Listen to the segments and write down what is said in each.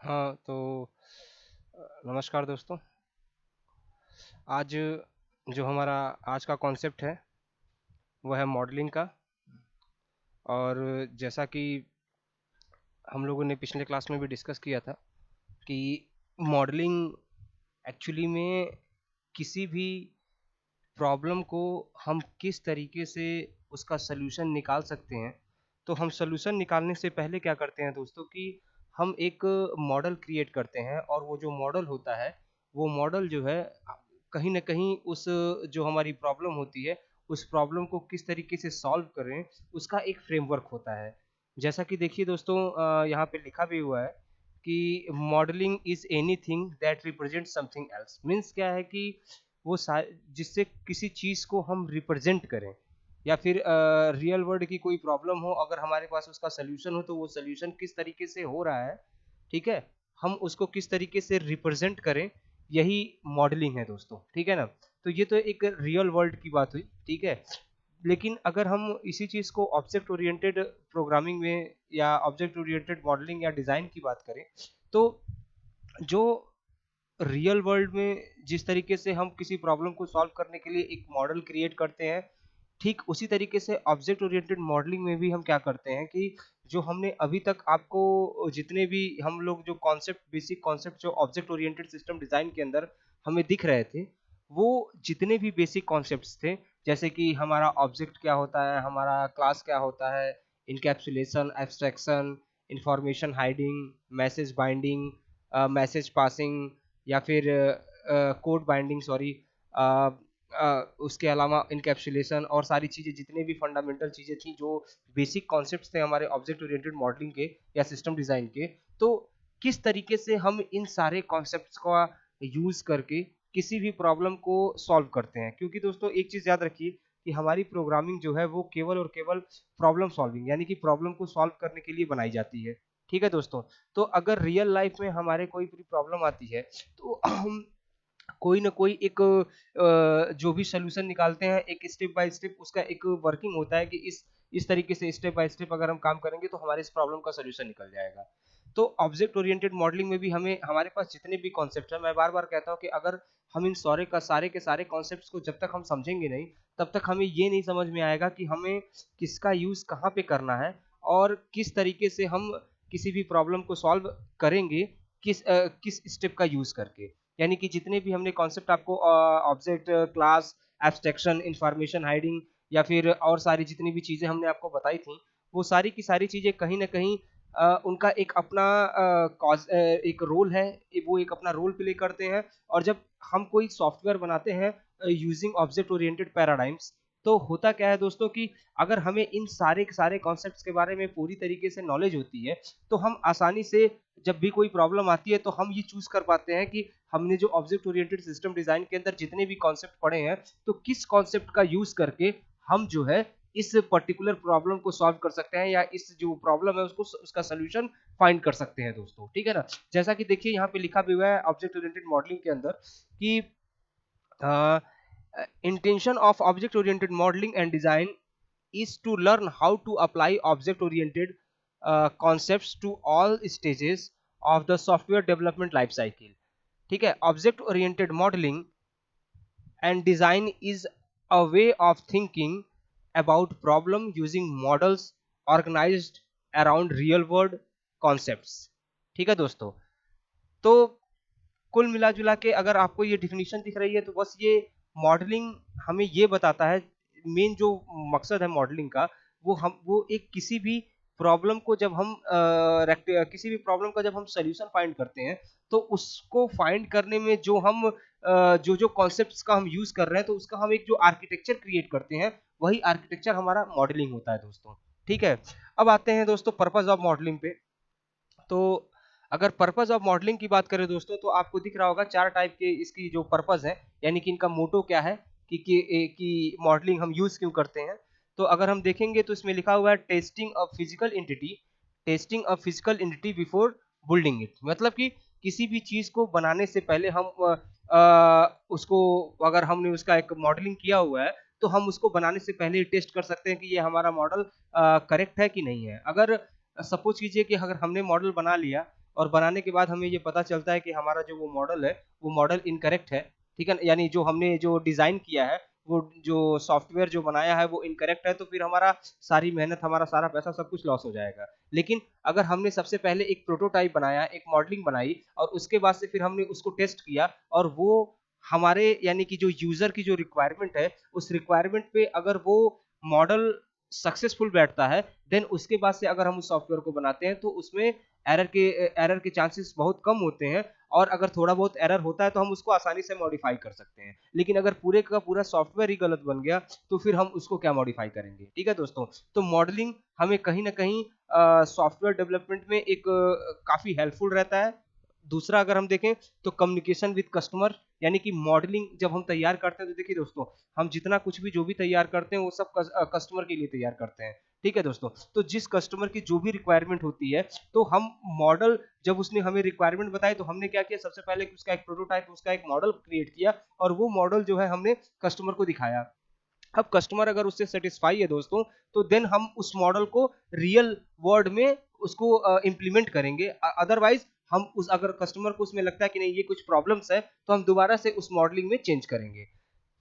हाँ, तो नमस्कार दोस्तों। आज जो हमारा आज का कॉन्सेप्ट है, वो है मॉडलिंग का। और जैसा कि हम लोगों ने पिछले क्लास में भी डिस्कस किया था कि मॉडलिंग एक्चुअली में किसी भी प्रॉब्लम को हम किस तरीके से उसका सॉल्यूशन निकाल सकते हैं। तो हम सॉल्यूशन निकालने से पहले क्या करते हैं दोस्तों कि हम एक मॉडल क्रिएट करते हैं, और वो जो मॉडल होता है, वो मॉडल जो है कहीं न कहीं उस जो हमारी प्रॉब्लम होती है, उस प्रॉब्लम को किस तरीके से सॉल्व करें, उसका एक फ्रेमवर्क होता है। जैसा कि देखिए दोस्तों, यहाँ पे लिखा भी हुआ है कि modelling is anything that represent something else. Means क्या है कि वो सा जिससे किसी चीज़ को हम रिप्रेजेंट करें, या फिर रियल वर्ल्ड की कोई प्रॉब्लम हो, अगर हमारे पास उसका सॉल्यूशन हो तो वो सॉल्यूशन किस तरीके से हो रहा है, ठीक है? हम उसको किस तरीके से रिप्रेजेंट करें, यही मॉडलिंग है दोस्तों, ठीक है ना? तो ये तो एक रियल वर्ल्ड की बात हुई, ठीक है? लेकिन अगर हम इसी चीज़ को ऑब्जेक्ट ओरिएंटेड प्रोग्रामिंग में या ऑब्जेक्ट ओरिएंटेड मॉडलिंग या डिज़ाइन की बात करें, तो जो रियल वर्ल्ड में जिस तरीके से हम किसी प्रॉब्लम को सॉल्व करने के लिए एक मॉडल क्रिएट करते हैं, ठीक उसी तरीके से ऑब्जेक्ट ओरिएंटेड मॉडलिंग में भी हम क्या करते हैं कि जो हमने अभी तक आपको जितने भी हम लोग जो कॉन्सेप्ट, बेसिक कॉन्सेप्ट जो ऑब्जेक्ट ओरिएंटेड सिस्टम डिज़ाइन के अंदर हमें दिख रहे थे, वो जितने भी बेसिक कॉन्सेप्ट्स थे, जैसे कि हमारा ऑब्जेक्ट क्या होता है, हमारा क्लास क्या होता है, encapsulation, abstraction, information hiding, message binding, message passing, या फिर कोड बाइंडिंग, सॉरी, उसके अलावा इनकैप्सुलेशन और सारी चीज़ें, जितने भी फंडामेंटल चीज़ें थी, जो बेसिक कॉन्सेप्ट्स थे हमारे ऑब्जेक्ट ओरिएंटेड मॉडलिंग के या सिस्टम डिज़ाइन के, तो किस तरीके से हम इन सारे कॉन्सेप्ट्स का यूज़ करके किसी भी प्रॉब्लम को सॉल्व करते हैं। क्योंकि दोस्तों एक चीज़ याद रखिए कि हमारी प्रोग्रामिंग जो है वो केवल और केवल प्रॉब्लम सॉल्विंग, यानी कि प्रॉब्लम को सॉल्व करने के लिए बनाई जाती है। ठीक है दोस्तों? तो अगर रियल लाइफ में हमारे कोई भी प्रॉब्लम आती है, तो हम कोई ना कोई एक जो भी सॉल्यूशन निकालते हैं, एक स्टेप बाय स्टेप उसका एक वर्किंग होता है कि इस तरीके से स्टेप बाय स्टेप अगर हम काम करेंगे तो हमारे इस प्रॉब्लम का सॉल्यूशन निकल जाएगा। तो ऑब्जेक्ट ओरिएंटेड मॉडलिंग में भी हमें हमारे पास जितने भी कॉन्सेप्ट हैं, मैं बार-बार कहता हूँ कि अगर हम इन सारे के सारे कॉन्सेप्ट्स को जब तक हम समझेंगे नहीं, तब तक हमें ये नहीं समझ में आएगा कि हमें किसका यूज़ कहाँ पे करना है, और किस तरीके से हम किसी भी प्रॉब्लम को सॉल्व करेंगे, किस स्टेप का यूज़ करके। यानी कि जितने भी हमने कॉन्सेप्ट आपको object, class, abstraction, information hiding, या फिर और सारी जितनी भी चीज़ें हमने आपको बताई थी, वो सारी की सारी चीज़ें कहीं न कहीं उनका एक अपना एक रोल है, वो एक अपना रोल प्ले करते हैं। और जब हम कोई सॉफ्टवेयर बनाते हैं यूजिंग ऑब्जेक्ट ओरिएंटेड पैराडाइम्स, तो होता क्या है दोस्तों कि अगर हमें इन सारे के सारे कॉन्सेप्ट्स के बारे में पूरी तरीके से नॉलेज होती है, तो हम आसानी से जब भी कोई प्रॉब्लम आती है, तो हम ये चूज़ कर पाते हैं कि हमने जो ऑब्जेक्ट ओरिएंटेड सिस्टम डिज़ाइन के अंदर जितने भी कॉन्सेप्ट पढ़े हैं, तो किस कॉन्सेप्ट का यूज़ करके हम जो है इस पर्टिकुलर प्रॉब्लम को सॉल्व कर सकते हैं, या इस जो प्रॉब्लम है उसको उसका सॉल्यूशन फाइंड कर सकते हैं दोस्तों, ठीक है ना? जैसा कि देखिए यहाँ पे लिखा भी हुआ है ऑब्जेक्ट ओरिएंटेड मॉडलिंग के अंदर कि uh, intention of object oriented modeling and design is to learn how to apply object oriented concepts to all stages of the software development life cycle. ठीक है? Object oriented modelling and design is a way of thinking about problem using models organized around real world concepts. ठीक है दोस्तों? तो कुल मिला जुला के अगर आपको ये डिफिनीशन दिख रही है, तो बस ये मॉडलिंग हमें ये बताता है, मेन जो मकसद है मॉडलिंग का, वो एक किसी भी प्रॉब्लम को जब हम किसी भी प्रॉब्लम का जब हम सॉल्यूशन फाइंड करते हैं, तो उसको फाइंड करने में जो हम जो जो कॉन्सेप्ट्स का हम यूज कर रहे हैं, तो उसका हम एक जो आर्किटेक्चर क्रिएट करते हैं, वही आर्किटेक्चर हमारा मॉडलिंग होता है दोस्तों। ठीक है? अब आते हैं दोस्तों पर्पस ऑफ मॉडलिंग पे। तो अगर पर्पस ऑफ मॉडलिंग की बात करें दोस्तों, तो आपको दिख रहा होगा 4 टाइप के इसकी जो पर्पस है, यानी कि इनका मोटो क्या है, कि मॉडलिंग हम यूज़ क्यों करते हैं। तो अगर हम देखेंगे तो इसमें लिखा हुआ है testing a physical entity before building it. मतलब कि किसी भी चीज़ को बनाने से पहले हम उसको, अगर हमने उसका एक मॉडलिंग किया हुआ है, तो हम उसको बनाने से पहले ही टेस्ट कर सकते हैं कि ये हमारा मॉडल करेक्ट है कि नहीं है। अगर सपोज कीजिए कि अगर हमने मॉडल बना लिया और बनाने के बाद हमें ये पता चलता है कि हमारा जो वो मॉडल है वो मॉडल इनकरेक्ट है, ठीक है, यानी जो हमने जो डिजाइन किया है, वो जो सॉफ्टवेयर जो बनाया है वो इनकरेक्ट है, तो फिर हमारा सारी मेहनत, हमारा सारा पैसा, सब कुछ लॉस हो जाएगा। लेकिन अगर हमने सबसे पहले एक प्रोटोटाइप बनाया, एक मॉडलिंग बनाई, और उसके बाद से फिर हमने उसको टेस्ट किया, और वो हमारे यानी कि जो यूजर की जो रिक्वायरमेंट है, उस रिक्वायरमेंट पे अगर वो मॉडल सक्सेसफुल बैठता है, देन उसके बाद से अगर हम उस सॉफ्टवेयर को बनाते हैं तो उसमें एरर के चांसेस बहुत कम होते हैं, और अगर थोड़ा बहुत एरर होता है तो हम उसको आसानी से मॉडिफाई कर सकते हैं। लेकिन अगर पूरे का पूरा सॉफ्टवेयर ही गलत बन गया तो फिर हम उसको क्या मॉडिफाई करेंगे, ठीक है दोस्तों। तो मॉडलिंग हमें कहीं ना कहीं सॉफ्टवेयर डेवलपमेंट में एक काफी हेल्पफुल रहता है। दूसरा अगर हम देखें तो कम्युनिकेशन विद कस्टमर, यानी कि मॉडलिंग जब हम तैयार करते हैं तो देखिए दोस्तों, हम जितना कुछ भी जो भी तैयार करते हैं वो सब कस्टमर के लिए तैयार करते हैं, ठीक है दोस्तों। तो जिस कस्टमर की जो भी रिक्वायरमेंट होती है, तो हम मॉडल, जब उसने हमें रिक्वायरमेंट बताई तो हमने क्या किया, सबसे पहले उसका एक प्रोटोटाइप, उसका एक मॉडल क्रिएट किया, और वो मॉडल जो है हमने कस्टमर को दिखाया। अब कस्टमर अगर उससे सेटिस्फाई है दोस्तों, तो देन हम उस मॉडल को रियल वर्ल्ड में उसको इम्प्लीमेंट करेंगे। अदरवाइज हम उस, अगर कस्टमर को उसमें लगता है कि नहीं ये कुछ प्रॉब्लम्स है, तो हम दोबारा से उस मॉडलिंग में चेंज करेंगे।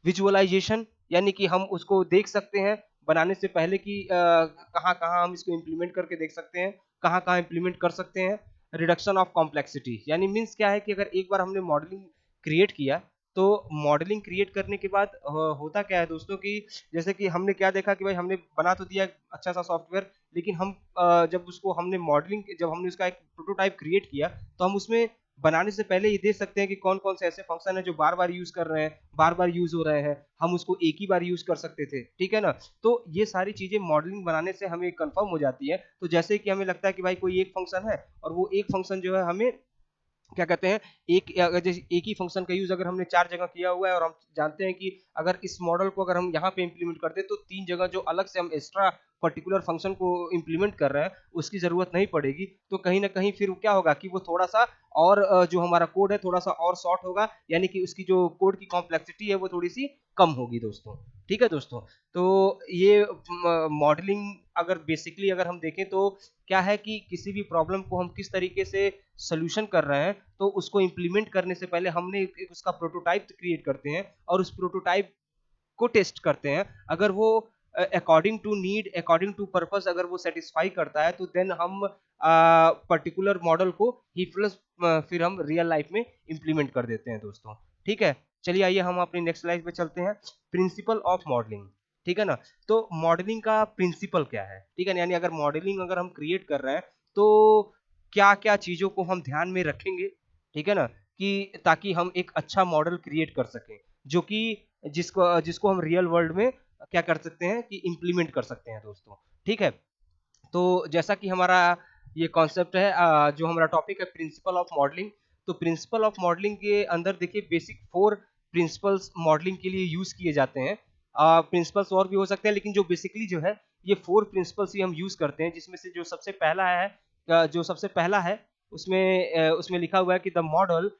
विजुअलाइजेशन, यानी कि हम उसको देख सकते हैं बनाने से पहले कि कहाँ कहाँ हम इसको इम्प्लीमेंट करके देख सकते हैं, कहाँ कहाँ इम्प्लीमेंट कर सकते हैं। रिडक्शन ऑफ कॉम्प्लेक्सिटी, यानी मीन्स क्या है कि अगर एक बार हमने मॉडलिंग क्रिएट किया, तो मॉडलिंग क्रिएट करने के बाद होता क्या है दोस्तों कि जैसे कि हमने क्या देखा कि भाई हमने बना तो दिया अच्छा सा सॉफ्टवेयर, लेकिन हम जब उसको हमने मॉडलिंग, जब हमने उसका एक प्रोटोटाइप क्रिएट किया, तो हम उसमें बनाने से पहले ये देख सकते हैं कि कौन कौन से ऐसे फंक्शन है जो बार बार यूज कर रहे हैं, बार बार यूज हो रहे हैं, हम उसको एक ही बार यूज कर सकते थे, ठीक है ना। तो ये सारी चीजें मॉडलिंग बनाने से हमें कंफर्म हो जाती है। तो जैसे कि हमें लगता है कि भाई कोई एक फंक्शन है, और वो एक फंक्शन जो है हमें क्या कहते हैं, एक अगर जैसे एक ही फंक्शन का यूज अगर हमने 4 जगह किया हुआ है, और हम जानते हैं कि अगर इस मॉडल को अगर हम यहाँ पे इंप्लीमेंट करते हैं तो 3 जगह जो अलग से हम एक्स्ट्रा पर्टिकुलर फंक्शन को इंप्लीमेंट कर रहे हैं उसकी जरूरत नहीं पड़ेगी, तो कहीं ना कहीं फिर क्या होगा कि वो थोड़ा सा और जो हमारा कोड है थोड़ा सा और शॉर्ट होगा, यानी कि उसकी जो कोड की कॉम्प्लेक्सिटी है वो थोड़ी सी कम होगी दोस्तों, ठीक है दोस्तों। तो ये मॉडलिंग अगर बेसिकली अगर हम देखें तो क्या है कि किसी भी प्रॉब्लम को हम किस तरीके से सोल्यूशन कर रहे हैं, तो उसको इम्प्लीमेंट करने से पहले हमने उसका प्रोटोटाइप क्रिएट करते हैं, और उस प्रोटोटाइप को टेस्ट करते हैं। अगर वो according to need, according to purpose अगर वो सेटिस्फाई करता है, तो देन हम पर्टिकुलर मॉडल को ही प्लस फिर हम रियल लाइफ में इम्प्लीमेंट कर देते हैं दोस्तों, ठीक है। चलिए आइए हम अपनी नेक्स्ट स्लाइड पे चलते हैं, प्रिंसिपल ऑफ मॉडलिंग, ठीक है ना। तो मॉडलिंग का प्रिंसिपल क्या है, ठीक है ना, यानी अगर मॉडलिंग अगर हम क्रिएट कर रहे हैं तो क्या क्या चीजों को हम ध्यान में रखेंगे, ठीक है ना, कि ताकि हम एक अच्छा मॉडल क्रिएट कर सकें, जो कि जिसको जिसको हम रियल वर्ल्ड में क्या कर सकते हैं कि इम्प्लीमेंट कर सकते हैं दोस्तों, ठीक है। तो जैसा कि हमारा ये कॉन्सेप्ट है, जो हमारा टॉपिक है प्रिंसिपल ऑफ मॉडलिंग, तो प्रिंसिपल ऑफ मॉडलिंग के अंदर देखिए बेसिक 4 प्रिंसिपल्स मॉडलिंग के लिए यूज किए जाते हैं। प्रिंसिपल्स और भी हो सकते हैं, लेकिन जो बेसिकली जो है ये 4 प्रिंसिपल्स ही हम यूज करते हैं, जिसमें से जो सबसे पहला है उसमें लिखा हुआ है कि the model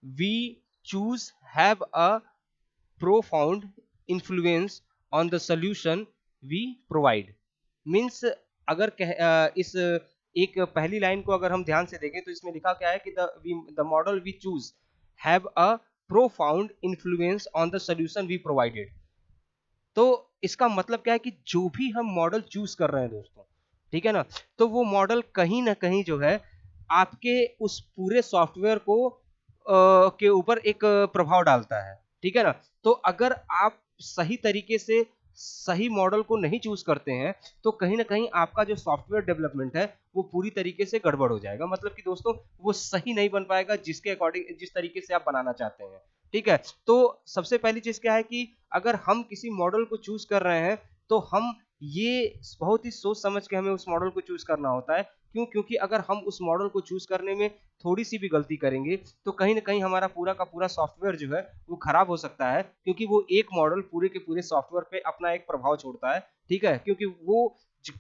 we choose have a profound influence on the solution we provide। Means अगर इस एक पहली लाइन को अगर हम ध्यान से देखें तो इसमें लिखा क्या है कि the model we choose have a profound influence on the solution we provided। तो इसका मतलब क्या है कि जो भी हम मॉडल चूज कर रहे हैं दोस्तों, ठीक है ना, तो वो मॉडल कहीं ना कहीं जो है आपके उस पूरे सॉफ्टवेयर को के ऊपर एक प्रभाव डालता है, ठीक है ना। तो अगर आप सही तरीके से सही मॉडल को नहीं चूज करते हैं, तो कहीं ना कहीं आपका जो सॉफ्टवेयर डेवलपमेंट है वो पूरी तरीके से गड़बड़ हो जाएगा, मतलब कि दोस्तों वो सही नहीं बन पाएगा जिसके अकॉर्डिंग, जिस तरीके से आप बनाना चाहते हैं, ठीक है। तो सबसे पहली चीज क्या है कि अगर हम किसी मॉडल को चूज कर रहे हैं, तो हम ये बहुत ही सोच समझ के हमें उस मॉडल को चूज करना होता है। क्यों? क्योंकि अगर हम उस मॉडल को चूज करने में थोड़ी सी भी गलती करेंगे, तो कहीं ना कहीं हमारा पूरा का पूरा सॉफ्टवेयर जो है वो खराब हो सकता है, क्योंकि वो एक मॉडल पूरे के पूरे सॉफ्टवेयर पे अपना एक प्रभाव छोड़ता है, ठीक है। क्योंकि वो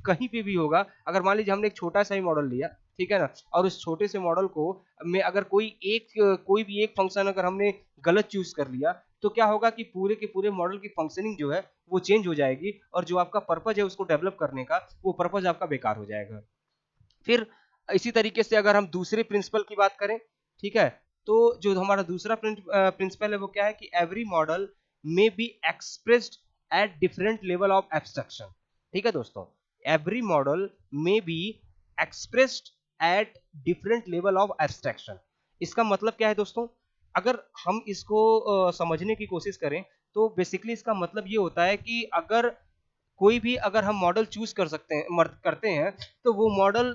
कहीं पे भी होगा, अगर मान लीजिए हमने एक छोटा सा ही मॉडल लिया, ठीक है ना, और उस छोटे से मॉडल को में अगर कोई भी एक फंक्शन अगर हमने गलत चूज कर लिया, तो क्या होगा कि पूरे के पूरे मॉडल की फंक्शनिंग जो है वो चेंज हो जाएगी, और जो आपका पर्पज है उसको डेवलप करने का, वो पर्पज आपका बेकार हो जाएगा। फिर इसी तरीके से अगर हम दूसरे प्रिंसिपल की बात करें, ठीक है, तो जो हमारा दूसरा प्रिंसिपल है वो क्या है कि every model may be expressed at different level of abstraction. ठीक है दोस्तों, every model may be expressed at different level of abstraction. इसका मतलब क्या है दोस्तों, अगर हम इसको समझने की कोशिश करें तो बेसिकली इसका मतलब ये होता है कि अगर कोई भी अगर हम मॉडल चूज कर सकते हैं करते हैं तो वो मॉडल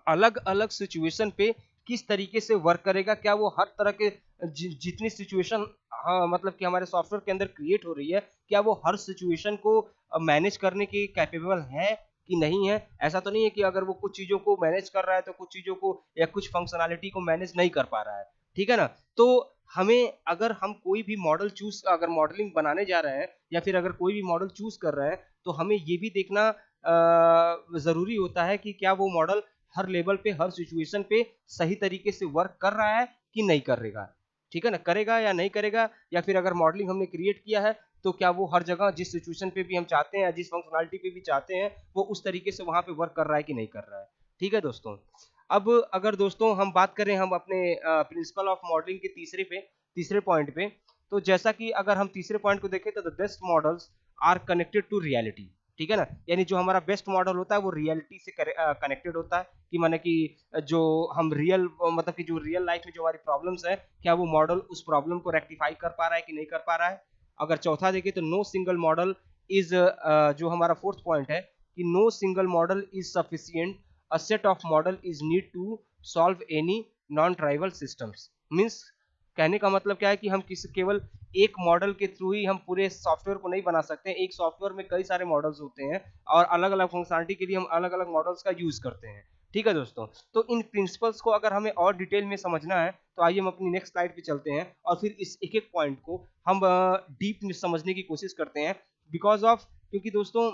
अलग अलग सिचुएशन पे किस तरीके से वर्क करेगा, क्या वो हर तरह के जितनी सिचुएशन, हाँ, मतलब कि हमारे सॉफ्टवेयर के अंदर क्रिएट हो रही है, क्या वो हर सिचुएशन को मैनेज करने के कैपेबल है कि नहीं है। ऐसा तो नहीं है कि अगर वो कुछ चीजों को मैनेज कर रहा है तो कुछ चीजों को या कुछ फंक्शनैलिटी को मैनेज नहीं कर पा रहा है, ठीक है ना। तो हमें अगर हम कोई भी मॉडल चूज अगर मॉडलिंग बनाने जा रहे हैं या फिर अगर कोई भी मॉडल चूज कर रहे हैं तो हमें ये भी देखना जरूरी होता है कि क्या वो मॉडल हर लेवल पे हर सिचुएशन पे सही तरीके से वर्क कर रहा है कि नहीं करेगा, ठीक है ना, करेगा या नहीं करेगा, या फिर अगर मॉडलिंग हमने क्रिएट किया है तो क्या वो हर जगह जिस सिचुएशन पे भी हम चाहते हैं या जिस फंक्शनैलिटी पे भी चाहते हैं वो उस तरीके से वहां पे वर्क कर रहा है कि नहीं कर रहा है। ठीक है दोस्तों, अब अगर दोस्तों हम बात करें हम अपने प्रिंसिपल ऑफ मॉडलिंग के तीसरे पॉइंट पे, तो जैसा कि अगर हम तीसरे पॉइंट को देखें तो the best models are connected to reality. ठीक है ना, यानी जो हमारा बेस्ट मॉडल होता है वो रियलिटी से कनेक्टेड होता है, कि माने कि जो हम रियल मतलब कि जो रियल लाइफ में जो हमारी प्रॉब्लम्स है क्या वो मॉडल उस प्रॉब्लम को रेक्टिफाई कर पा रहा है कि नहीं कर पा रहा है। अगर चौथा देखें तो नो सिंगल मॉडल इज, जो हमारा फोर्थ पॉइंट है कि no single model is sufficient, a set of model is need to solve any non trivial systems. Means कहने का मतलब क्या है कि हम किसी केवल एक मॉडल के थ्रू ही हम पूरे सॉफ्टवेयर को नहीं बना सकते। एक सॉफ्टवेयर में कई सारे मॉडल्स होते हैं और अलग अलग फंक्शनलिटी के लिए हम अलग अलग मॉडल्स का यूज करते हैं। ठीक है दोस्तों, तो इन प्रिंसिपल्स को अगर हमें और डिटेल में समझना है तो आइए हम अपनी नेक्स्ट स्लाइड पे चलते हैं और फिर इस एक एक पॉइंट को हम डीप में समझने की कोशिश करते हैं। बिकॉज ऑफ, क्योंकि दोस्तों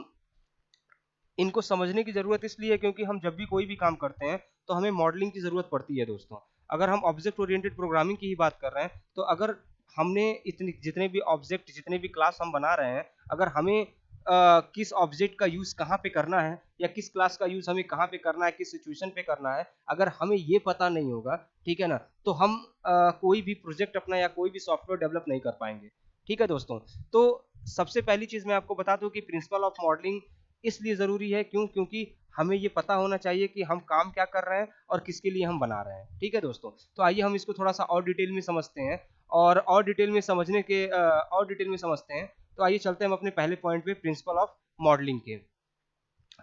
इनको समझने की जरूरत इसलिए है क्योंकि हम जब भी कोई भी काम करते हैं तो हमें मॉडलिंग की जरूरत पड़ती है दोस्तों। अगर हम ऑब्जेक्ट ओरिएंटेड प्रोग्रामिंग की ही बात कर रहे हैं तो अगर हमने इतनी जितने भी ऑब्जेक्ट जितने भी क्लास हम बना रहे हैं, अगर हमें किस ऑब्जेक्ट का यूज कहाँ पे करना है या किस क्लास का यूज हमें कहाँ पे करना है किस सिचुएशन पे करना है, अगर हमें ये पता नहीं होगा, ठीक है ना, तो हम कोई भी प्रोजेक्ट अपना या कोई भी सॉफ्टवेयर डेवलप नहीं कर पाएंगे। ठीक है दोस्तों, तो सबसे पहली चीज मैं आपको बता दूं कि प्रिंसिपल ऑफ मॉडलिंग इसलिए जरूरी है क्योंकि हमें ये पता होना चाहिए कि हम काम क्या कर रहे हैं और किसके लिए हम बना रहे हैं। ठीक है दोस्तों, तो आइए हम इसको थोड़ा सा और डिटेल में समझते हैं और डिटेल में समझने के और डिटेल में समझते हैं। तो आइए चलते हैं हम अपने पहले पॉइंट पे प्रिंसिपल ऑफ मॉडलिंग के।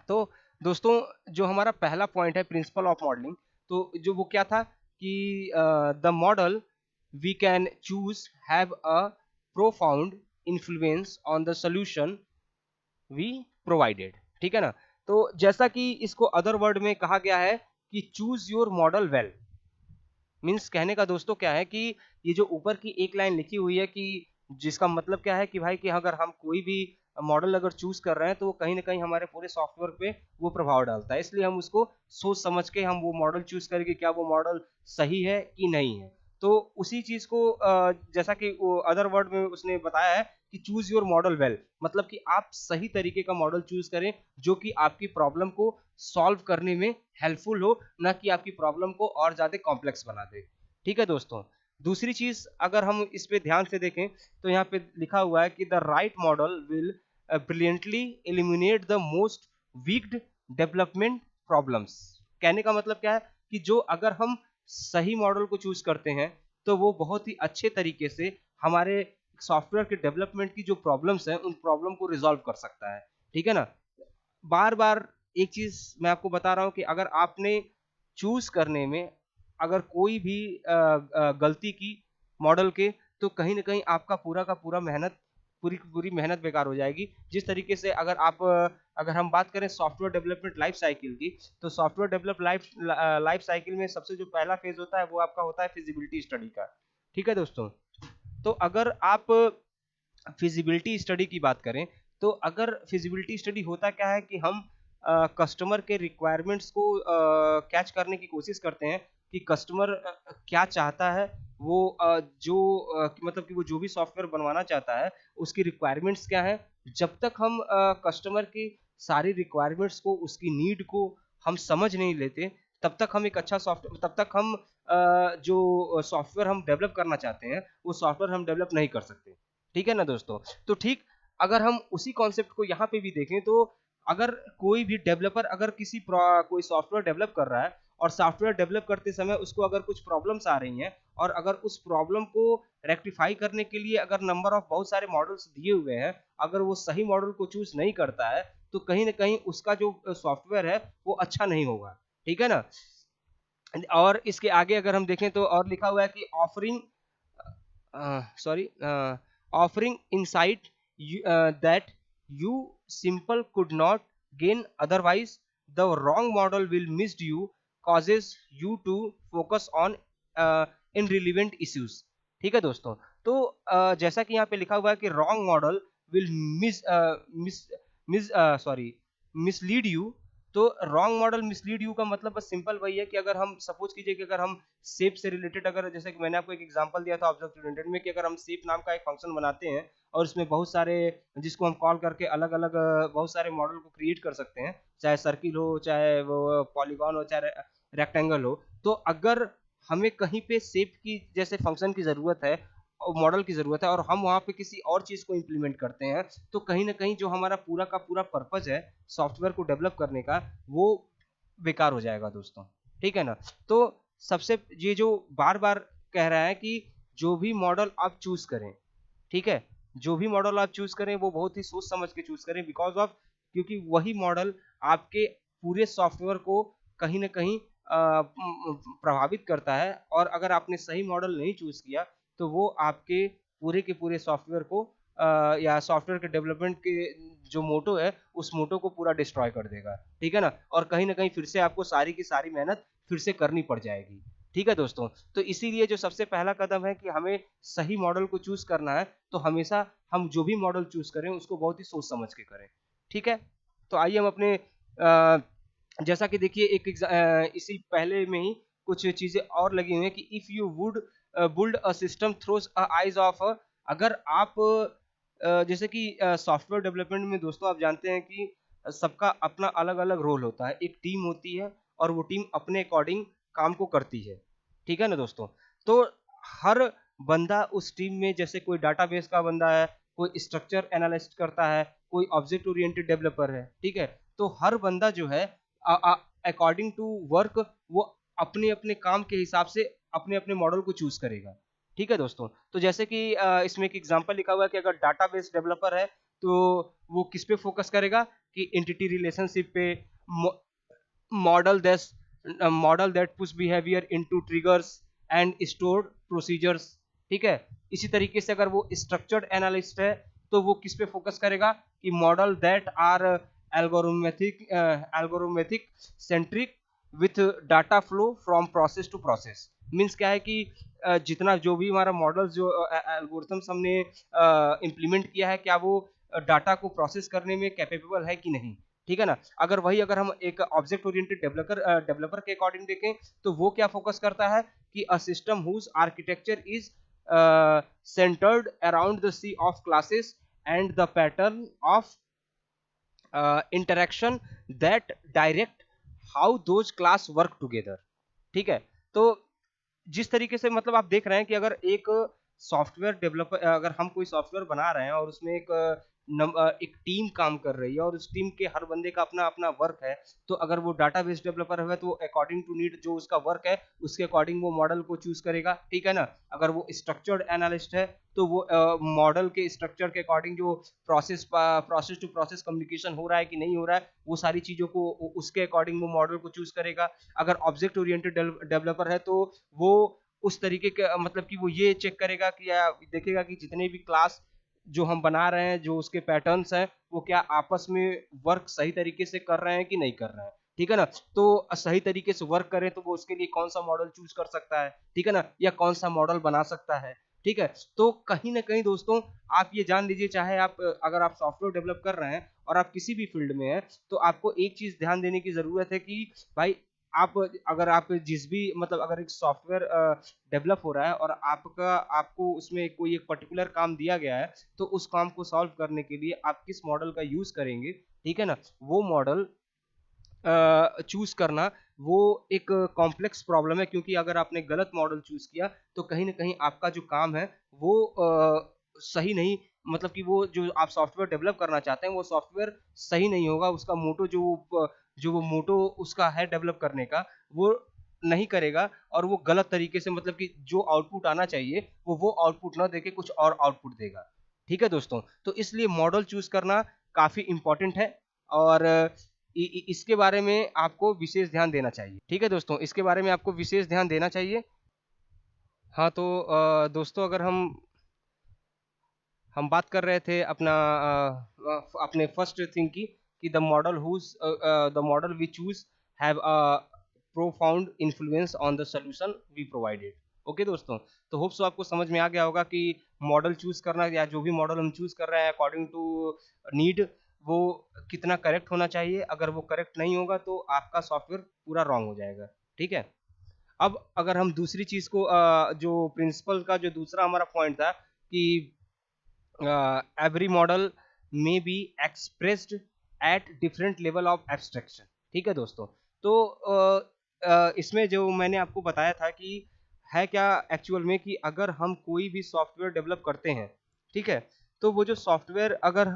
तो दोस्तों जो हमारा पहला पॉइंट है प्रिंसिपल ऑफ मॉडलिंग, तो जो वो क्या था कि the model we can choose have a profound influence on the solution we provided. ठीक है ना, तो जैसा कि इसको अदर वर्ड में कहा गया है कि choose your model well. Means कहने का दोस्तों क्या है कि ये जो ऊपर की एक लाइन लिखी हुई है कि जिसका मतलब क्या है कि भाई कि अगर हम कोई भी मॉडल अगर चूज कर रहे हैं तो वो कहीं ना कहीं हमारे पूरे सॉफ्टवेयर पे वो प्रभाव डालता है, इसलिए हम उसको सोच समझ के हम वो मॉडल चूज करें कि क्या वो मॉडल सही है कि नहीं है। तो उसी चीज को जैसा कि अदर वर्ड में उसने बताया है कि चूज योर मॉडल वेल, मतलब कि आप सही तरीके का मॉडल चूज करें जो कि आपकी प्रॉब्लम को सॉल्व करने में हेल्पफुल हो, ना कि आपकी प्रॉब्लम को और ज्यादा कॉम्प्लेक्स बना दे। ठीक है दोस्तों, दूसरी चीज अगर हम इस पे ध्यान से देखें तो यहाँ पे लिखा हुआ है कि the right model will brilliantly eliminate the most wicked development problems. कहने का मतलब क्या है कि जो अगर हम सही मॉडल को चूज करते हैं तो वो बहुत ही अच्छे तरीके से हमारे सॉफ्टवेयर के डेवलपमेंट की जो प्रॉब्लम्स हैं उन प्रॉब्लम को रिजॉल्व कर सकता है। ठीक है ना, बार बार एक चीज मैं आपको बता रहा हूं कि अगर आपने चूज करने में अगर कोई भी गलती की मॉडल के, तो कहीं ना कहीं आपका पूरा का पूरा मेहनत पूरी की पूरी मेहनत बेकार हो जाएगी। जिस तरीके से अगर आप अगर हम बात करें सॉफ्टवेयर डेवलपमेंट लाइफ साइकिल की, तो सॉफ्टवेयर डेवलप लाइफ साइकिल में सबसे जो पहला फेज होता है वो आपका होता है फिजिबिलिटी स्टडी का। ठीक है दोस्तों, तो अगर आप फिजिबिलिटी स्टडी की बात करें तो अगर फिजिबिलिटी स्टडी होता क्या है कि हम कस्टमर के रिक्वायरमेंट्स को कैच करने की कोशिश करते हैं कि कस्टमर क्या चाहता है, वो जो मतलब कि वो जो भी सॉफ्टवेयर बनवाना चाहता है उसकी रिक्वायरमेंट्स क्या है। जब तक हम कस्टमर की सारी रिक्वायरमेंट्स को उसकी नीड को हम समझ नहीं लेते तब तक हम एक अच्छा सॉफ्टवेयर, तब तक हम जो सॉफ्टवेयर हम डेवलप करना चाहते हैं वो सॉफ्टवेयर हम डेवलप नहीं कर सकते। ठीक है ना दोस्तों? तो ठीक अगर हम उसी कॉन्सेप्ट को यहाँ पे भी देखें तो अगर कोई भी डेवलपर अगर कोई सॉफ्टवेयर डेवलप कर रहा है और सॉफ्टवेयर डेवलप करते समय उसको अगर कुछ प्रॉब्लम्स आ रही हैं और अगर उस प्रॉब्लम को रेक्टिफाई करने के लिए अगर नंबर ऑफ बहुत सारे मॉडल्स दिए हुए हैं, अगर वो सही मॉडल को चूज नहीं करता है तो कहीं ना कहीं उसका जो सॉफ्टवेयर है वो अच्छा नहीं होगा। ठीक है ना? और इसके आगे अगर हम देखें तो और लिखा हुआ है कि offering sorry offering insight that you simple could not gain otherwise. The wrong model will miss you, causes you to focus on irrelevant issues। ठीक है दोस्तों? तो जैसा कि यहाँ पे लिखा हुआ है कि wrong model will miss miss sorry mislead you। तो रॉन्ग मॉडल मिसलीड यू का मतलब बस सिंपल वही है कि अगर हम सपोज कीजिए कि अगर हम सेप से रिलेटेड, अगर जैसे कि मैंने आपको एक एग्जांपल दिया था ऑब्जेक्ट ओरिएंटेड में, कि अगर हम सेप नाम का एक फंक्शन बनाते हैं और उसमें बहुत सारे, जिसको हम कॉल करके अलग अलग बहुत सारे मॉडल को क्रिएट कर सकते हैं, चाहे सर्किल हो, चाहे वो पॉलीगॉन हो, चाहे रेक्टेंगल हो। तो अगर हमें कहीं पे सेप की जैसे फंक्शन की जरूरत है और मॉडल की जरूरत है और हम वहां पे किसी और चीज को इंप्लीमेंट करते हैं तो कहीं ना कहीं जो हमारा पूरा का पूरा पर्पज है सॉफ्टवेयर को डेवलप करने का वो बेकार हो जाएगा दोस्तों। ठीक है ना? तो सबसे ये जो बार बार कह रहा है कि जो भी मॉडल आप चूज करें, ठीक है, जो भी मॉडल आप चूज करें वो बहुत ही सोच समझ के चूज करें, बिकॉज ऑफ क्योंकि वही मॉडल आपके पूरे सॉफ्टवेयर को कहीं ना कहीं प्रभावित करता है। और अगर आपने सही मॉडल नहीं चूज किया तो वो आपके पूरे के पूरे सॉफ्टवेयर को या सॉफ्टवेयर के डेवलपमेंट के जो मोटो है उस मोटो को पूरा डिस्ट्रॉय कर देगा। ठीक है ना? और कहीं ना कहीं फिर से आपको सारी की सारी मेहनत फिर से करनी पड़ जाएगी। ठीक है दोस्तों? तो इसीलिए जो सबसे पहला कदम है कि हमें सही मॉडल को चूज करना है, तो हमेशा हम जो भी मॉडल चूज करें उसको बहुत ही सोच समझ के करें। ठीक है? तो आइए हम अपने जैसा कि देखिए इसी पहले में ही कुछ चीजें और लगी हुई हैं कि if you would built a system throws a eyes of, अगर आप जैसे कि सॉफ्टवेयर डेवलपमेंट में दोस्तों आप जानते हैं कि सबका अपना अलग अलग रोल होता है, एक टीम होती है और वो टीम अपने अकॉर्डिंग काम को करती है। ठीक है ना दोस्तों? तो हर बंदा उस टीम में, जैसे कोई डाटाबेस का बंदा है, कोई स्ट्रक्चर एनालिस्ट करता है, कोई ऑब्जेक्ट ओरिएंटेड डेवलपर है। ठीक है? तो हर बंदा जो है अकॉर्डिंग टू वर्क वो अपने अपने काम के हिसाब से अपने अपने मॉडल को चूज करेगा। ठीक है दोस्तों? तो जैसे कि इसमें एक एग्जांपल लिखा हुआ है कि अगर डाटाबेस डेवलपर है तो वो किस पे फोकस करेगा कि एंटिटी रिलेशनशिप पे, model that model that push behaviour into triggers and stored procedures. ठीक है? इसी तरीके से अगर वो स्ट्रक्चर्ड एनालिस्ट है तो वो किस पे फोकस करेगा कि model that are algorithmic centric with data flow from process to process. Means क्या है कि जितना जो भी हमारा मॉडल जो एल्गोरिथम्स हमने इम्प्लीमेंट किया है क्या वो डाटा को प्रोसेस करने में कैपेबल है कि नहीं। ठीक है ना? अगर हम एक ऑब्जेक्ट ओरिएंटेड डेवलपर के अकॉर्डिंग देखें तो वो क्या फोकस करता है कि a system whose architecture is centered around the sea of classes and the pattern of interaction that direct how those class work together। ठीक है? तो जिस तरीके से मतलब आप देख रहे हैं कि अगर एक सॉफ्टवेयर डेवलपर, अगर हम कोई सॉफ्टवेयर बना रहे हैं और उसमें एक टीम काम कर रही है और उस टीम के हर बंदे का अपना अपना वर्क है, तो अगर वो डाटाबेस डेवलपर है तो वो अकॉर्डिंग टू नीड जो उसका वर्क है उसके अकॉर्डिंग वो मॉडल को चूज करेगा। ठीक है ना? अगर वो स्ट्रक्चर्ड एनालिस्ट है तो वो मॉडल के स्ट्रक्चर के अकॉर्डिंग जो प्रोसेस टू प्रोसेस कम्युनिकेशन हो रहा है कि नहीं हो रहा है वो सारी चीजों को उसके अकॉर्डिंग वो मॉडल को चूज करेगा। अगर ऑब्जेक्ट ओरिएंटेड डेवलपर है तो वो उस तरीके के मतलब कि वो ये चेक करेगा कि या देखेगा कि जितने भी क्लास जो हम बना रहे हैं, जो उसके पैटर्न्स हैं वो क्या आपस में वर्क सही तरीके से कर रहे हैं कि नहीं कर रहे हैं। ठीक है ना? तो सही तरीके से वर्क करें तो वो उसके लिए कौन सा मॉडल चूज कर सकता है। ठीक है ना? या कौन सा मॉडल बना सकता है। ठीक है? तो कहीं ना कहीं दोस्तों आप ये जान लीजिए, चाहे आप अगर आप सॉफ्टवेयर डेवलप कर रहे हैं और आप किसी भी फील्ड में हैं तो आपको एक चीज ध्यान देने की जरूरत है कि भाई आप अगर आप जिस भी मतलब अगर एक सॉफ्टवेयर डेवलप हो रहा है और आपको उसमें कोई एक पर्टिकुलर काम दिया गया है तो उस काम को सॉल्व करने के लिए आप किस मॉडल का यूज करेंगे। ठीक है ना? वो मॉडल चूज करना वो एक कॉम्प्लेक्स प्रॉब्लम है, क्योंकि अगर आपने गलत मॉडल चूज किया तो कहीं ना कहीं आपका जो काम है वो सही नहीं, मतलब कि वो जो आप सॉफ्टवेयर डेवलप करना चाहते हैं वो सॉफ्टवेयर सही नहीं होगा, उसका मोटो जो वो मोटो उसका है डेवलप करने का वो नहीं करेगा, और वो गलत तरीके से, मतलब कि जो आउटपुट आना चाहिए वो आउटपुट ना देके कुछ और आउटपुट देगा। ठीक है दोस्तों, तो इसलिए मॉडल चूज करना काफी इंपॉर्टेंट है, और इसके बारे में आपको विशेष ध्यान देना चाहिए। ठीक है दोस्तों, इसके बारे में आपको विशेष ध्यान देना चाहिए। हाँ तो दोस्तों, अगर हम बात कर रहे थे अपने फर्स्ट थिंग की, कि the model we choose have a profound influence on the solution we provided. Okay दोस्तों, तो होप सो आपको समझ में आ गया होगा कि मॉडल चूज करना, या जो भी मॉडल हम चूज कर रहे हैं अकॉर्डिंग टू नीड, वो कितना करेक्ट होना चाहिए। अगर वो करेक्ट नहीं होगा तो आपका सॉफ्टवेयर पूरा रॉन्ग हो जाएगा। ठीक है, अब अगर हम दूसरी चीज को जो प्रिंसिपल का जो दूसरा हमारा पॉइंट था कि every model may be expressed at different level of abstraction। ठीक है दोस्तों, तो इसमें जो मैंने आपको बताया था कि है क्या एक्चुअल में, कि अगर हम कोई भी सॉफ्टवेयर डेवलप करते हैं, ठीक है, तो वो जो सॉफ्टवेयर अगर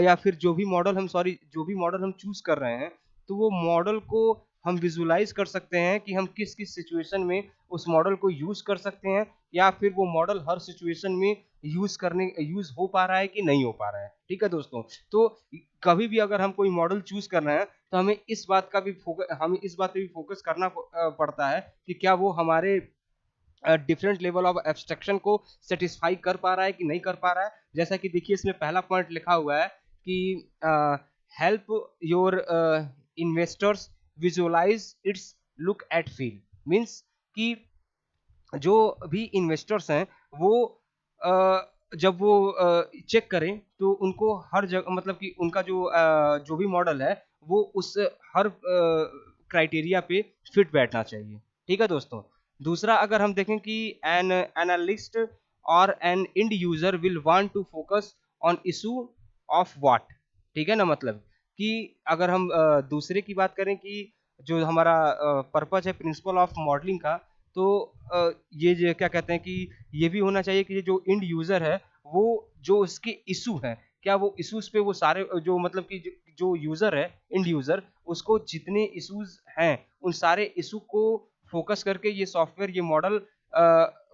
या फिर जो भी मॉडल हम चूज कर रहे हैं, तो वो मॉडल को हम विजुलाइज कर सकते हैं कि हम किस किस सिचुएशन में उस मॉडल को यूज कर सकते हैं, या फिर वो मॉडल हर सिचुएशन में यूज हो पा रहा है कि नहीं हो पा रहा है। ठीक है दोस्तों, तो कभी भी अगर हम कोई मॉडल चूज कर रहे हैं तो हमें इस बात पे भी फोकस करना पड़ता है कि क्या वो हमारे डिफरेंट लेवल ऑफ एब्स्ट्रक्शन को सेटिस्फाई कर पा रहा है कि नहीं कर पा रहा है। जैसा कि देखिए इसमें पहला पॉइंट लिखा हुआ है कि help your investors visualize its look at feel. Means कि जो भी इन्वेस्टर्स हैं वो जब वो चेक करें तो उनको हर जगह, मतलब कि उनका जो भी मॉडल है वो उस हर क्राइटेरिया पे फिट बैठना चाहिए। ठीक है दोस्तों, दूसरा अगर हम देखें कि एन एनालिस्ट और an end user will want to focus on issue of what. ठीक है ना, मतलब कि अगर हम दूसरे की बात करें कि जो हमारा पर्पज है प्रिंसिपल ऑफ मॉडलिंग का, तो ये जो क्या कहते हैं कि ये भी होना चाहिए कि जो इंड यूजर है वो जो उसके इशू है, क्या वो इश्यूज पे वो सारे जो मतलब कि जो यूजर है इंड यूजर, उसको जितने इश्यूज हैं उन सारे इशू को फोकस करके ये सॉफ्टवेयर ये मॉडल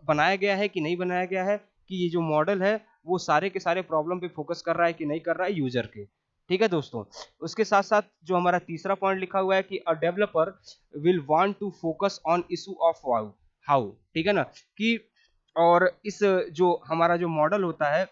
बनाया गया है कि नहीं बनाया गया है, कि ये जो मॉडल है वो सारे के सारे प्रॉब्लम पे फोकस कर रहा है कि नहीं कर रहा है यूजर के। ठीक है दोस्तों, उसके साथ साथ जो हमारा तीसरा पॉइंट लिखा हुआ है कि a developer will want to focus on issue of how. ठीक है ना, कि और इस जो हमारा जो मॉडल होता है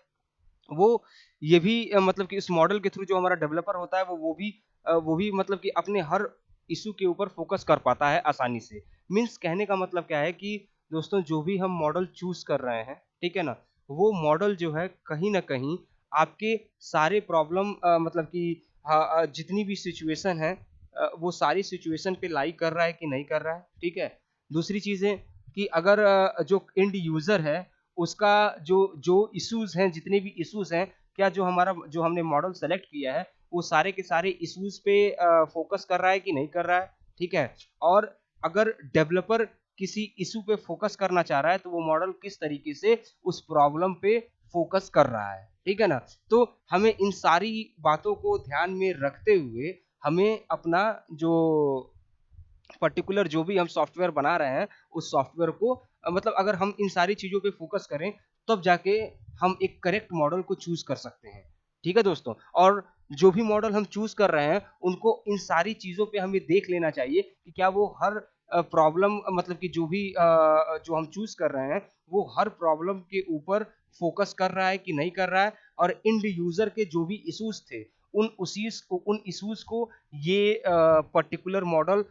वो ये भी मतलब कि इस मॉडल के थ्रू जो हमारा डेवलपर होता है वो भी मतलब कि अपने हर इशू के ऊपर फोकस कर पाता है आसानी से। मीन्स कहने का मतलब क्या है कि दोस्तों जो भी हम मॉडल चूज कर रहे हैं, ठीक है ना, वो मॉडल जो है कहीं ना कहीं आपके सारे प्रॉब्लम मतलब कि जितनी भी सिचुएशन है वो सारी सिचुएशन पे लाई कर रहा है कि नहीं कर रहा है। ठीक है, दूसरी चीज है कि अगर जो एंड यूजर है उसका जो जो इश्यूज हैं, जितने भी इश्यूज हैं, क्या जो हमने मॉडल सेलेक्ट किया है वो सारे के सारे इश्यूज पे फोकस कर रहा है कि नहीं कर रहा है। ठीक है, और अगर डेवलपर किसी इशू पे फोकस करना चाह रहा है तो वो मॉडल किस तरीके से उस प्रॉब्लम पे फोकस कर रहा है। ठीक है ना, तो हमें इन सारी बातों को ध्यान में रखते हुए हमें अपना जो पर्टिकुलर जो भी हम सॉफ्टवेयर बना रहे हैं उस सॉफ्टवेयर को मतलब अगर हम इन सारी चीजों पे फोकस करें तब जाके हम एक करेक्ट मॉडल को चूज कर सकते हैं। ठीक है दोस्तों, और जो भी मॉडल हम चूज कर रहे हैं उनको इन सारी चीजों पे हमें देख लेना चाहिए कि क्या वो हर प्रॉब्लम मतलब कि जो हम चूज कर रहे हैं वो हर प्रॉब्लम के ऊपर फोकस कर रहा है कि नहीं कर रहा है, और इंड यूजर के जो भी इश्यूज थे उन इश्यूज को ये पर्टिकुलर मॉडल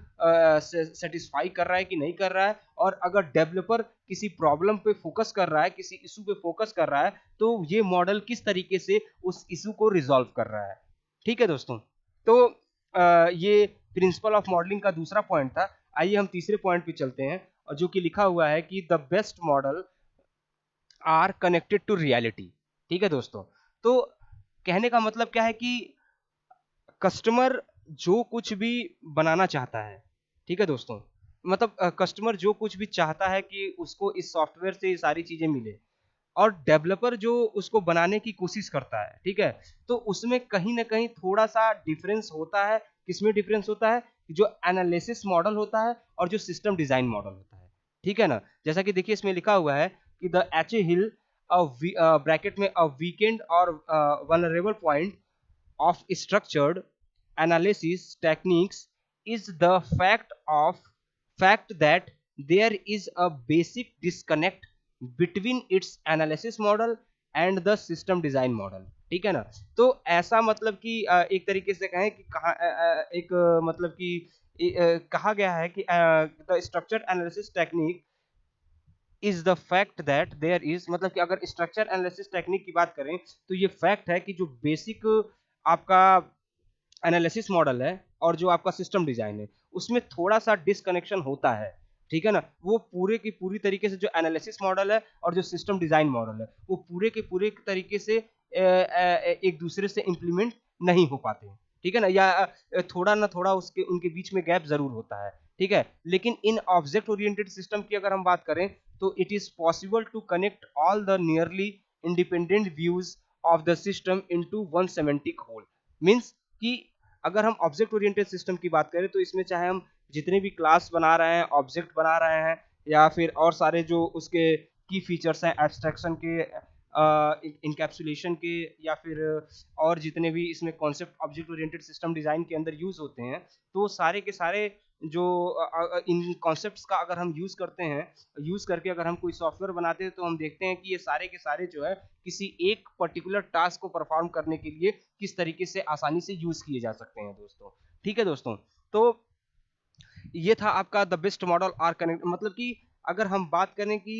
सेटिस्फाई कर रहा है कि नहीं कर रहा है। और अगर डेवलपर किसी प्रॉब्लम पे फोकस कर रहा है, किसी इशू पे फोकस कर रहा है, तो ये मॉडल किस तरीके से उस इशू को रिजॉल्व कर रहा है। ठीक है दोस्तों, तो ये प्रिंसिपल ऑफ मॉडलिंग का दूसरा पॉइंट था। आइए हम तीसरे पॉइंट पे चलते हैं, और जो कि लिखा हुआ है कि the best model are connected to reality. ठीक है दोस्तों, तो कहने का मतलब क्या है कि कस्टमर जो कुछ भी बनाना चाहता है, ठीक है दोस्तों, मतलब कस्टमर जो कुछ भी चाहता है कि उसको इस सॉफ्टवेयर से ये सारी चीजें मिले, और डेवलपर जो उसको बनाने की कोशिश करता है, ठीक है, तो उसमें कहीं ना कहीं थोड़ा सा डिफरेंस होता है। किसमें डिफरेंस होता है? जो एनालिसिस मॉडल होता है और जो सिस्टम डिजाइन मॉडल होता है, ठीक है ना। जैसा कि देखिए इसमें लिखा हुआ है कि the H A hill bracket में अ वीकेंड और vulnerable point of structured analysis techniques is the fact that there is a basic disconnect between its analysis model and the system design model। ठीक है ना। तो ऐसा मतलब कि एक तरीके से कहें कि मतलब कि कहा गया है कि the structured analysis technique is the fact that there is, मतलब कि अगर स्ट्रक्चर एनालिसिस टेक्निक की बात करें तो ये फैक्ट है कि जो बेसिक आपका एनालिसिस मॉडल है और जो आपका सिस्टम डिजाइन है उसमें थोड़ा सा डिसकनेक्शन होता है। ठीक है ना। वो पूरे की पूरी तरीके से जो एनालिसिस मॉडल है और जो सिस्टम डिजाइन मॉडल है वो पूरे के पूरे तरीके से एक दूसरे से इंप्लीमेंट नहीं हो पाते। ठीक है ना। या थोड़ा ना थोड़ा उसके उनके बीच में गैप जरूर होता है। ठीक है। लेकिन इन ऑब्जेक्ट ओरिएंटेड सिस्टम की अगर हम बात करें तो it is possible to connect all the nearly independent views of the system into one semantic whole. Means कि अगर हम ऑब्जेक्ट ओरिएंटेड सिस्टम की बात करें तो इसमें चाहे हम जितने भी क्लास बना रहे हैं, ऑब्जेक्ट बना रहे हैं, या फिर और सारे जो उसके की फीचर्स हैं एब्स्ट्रैक्शन के, इनकैप्सुलेशन के, या फिर और जितने भी इसमें concept object oriented system design के अंदर यूज होते हैं, तो सारे के सारे जो इन कॉन्सेप्ट्स का अगर हम यूज करते हैं, यूज करके अगर हम कोई सॉफ्टवेयर बनाते हैं तो हम देखते हैं कि ये सारे के सारे जो है किसी एक पर्टिकुलर टास्क को परफॉर्म करने के लिए किस तरीके से आसानी से यूज किए जा सकते हैं दोस्तों। ठीक है दोस्तों। तो ये था आपका the best model are connect, मतलब कि अगर हम बात करें कि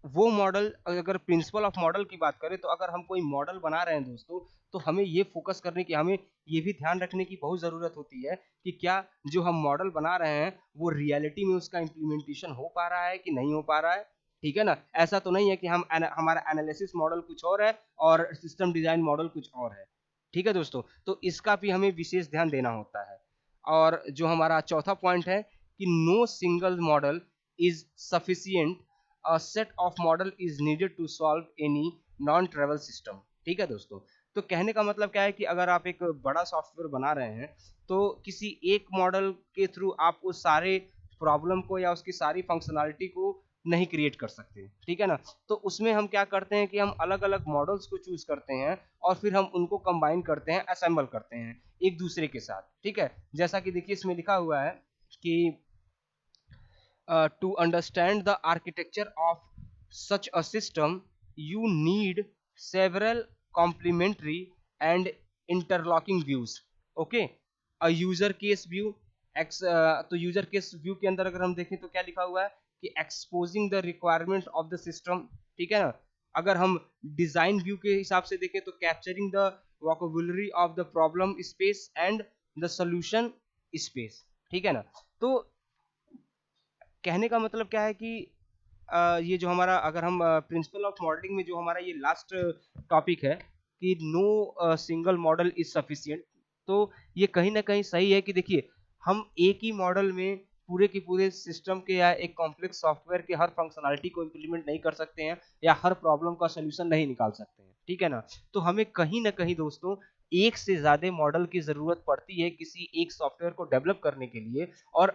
वो मॉडल, अगर प्रिंसिपल ऑफ मॉडल की बात करें तो अगर हम कोई मॉडल बना रहे हैं दोस्तों तो हमें ये फोकस करने की, हमें ये भी ध्यान रखने की बहुत ज़रूरत होती है कि क्या जो हम मॉडल बना रहे हैं वो रियलिटी में उसका इम्प्लीमेंटेशन हो पा रहा है कि नहीं हो पा रहा है। ठीक है ना। ऐसा तो नहीं है कि हमारा एनालिसिस मॉडल कुछ और है और सिस्टम डिजाइन मॉडल कुछ और है। ठीक है दोस्तों। तो इसका भी हमें विशेष ध्यान देना होता है। और जो हमारा चौथा पॉइंट है कि no single model is sufficient, a set of model is needed to solve any non travel system। ठीक है दोस्तों। तो कहने का मतलब क्या है कि अगर आप एक बड़ा सॉफ्टवेयर बना रहे हैं तो किसी एक मॉडल के थ्रू आप उस सारे प्रॉब्लम को या उसकी सारी फंक्शनैलिटी को नहीं क्रिएट कर सकते। ठीक है ना। तो उसमें हम क्या करते हैं कि हम अलग अलग मॉडल्स को चूज करते हैं और फिर हम उनको कंबाइन करते हैं, असेंबल करते हैं एक दूसरे के साथ। ठीक है। जैसा कि देखिए इसमें लिखा हुआ है कि to understand the architecture of such a system, you need several complementary and interlocking views। Okay, a user case view, तो यूजर केस व्यू के अंदर अगर हम देखें तो क्या लिखा हुआ है कि exposing the requirement of the system. ठीक है ना। अगर हम डिजाइन व्यू के हिसाब से देखें तो capturing the vocabulary of the problem space and the solution space. ठीक है ना। तो कहने का मतलब क्या है कि ये जो हमारा, अगर हम प्रिंसिपल ऑफ मॉडलिंग में जो हमारा ये लास्ट टॉपिक है कि no single model is sufficient, तो ये कहीं ना कहीं सही है कि देखिए हम एक ही मॉडल में पूरे के पूरे सिस्टम के या एक कॉम्प्लेक्स सॉफ्टवेयर के हर फंक्शनैलिटी को इम्प्लीमेंट नहीं कर सकते हैं या हर प्रॉब्लम का सोल्यूशन नहीं निकाल सकते हैं। ठीक है ना। तो हमें कहीं ना कहीं दोस्तों एक से ज्यादा मॉडल की जरूरत पड़ती है किसी एक सॉफ्टवेयर को डेवलप करने के लिए, और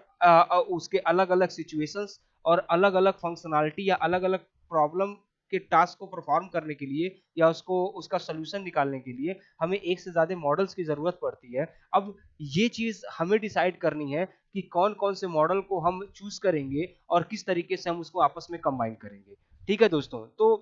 उसके अलग अलग सिचुएशंस और अलग अलग फंक्शनैलिटी या अलग अलग प्रॉब्लम के टास्क को परफॉर्म करने के लिए या उसको उसका सोल्यूशन निकालने के लिए हमें एक से ज्यादा मॉडल्स की जरूरत पड़ती है। अब ये चीज हमें डिसाइड करनी है कि कौन कौन से मॉडल को हम चूज करेंगे और किस तरीके से हम उसको आपस में कंबाइन करेंगे। ठीक है दोस्तों। तो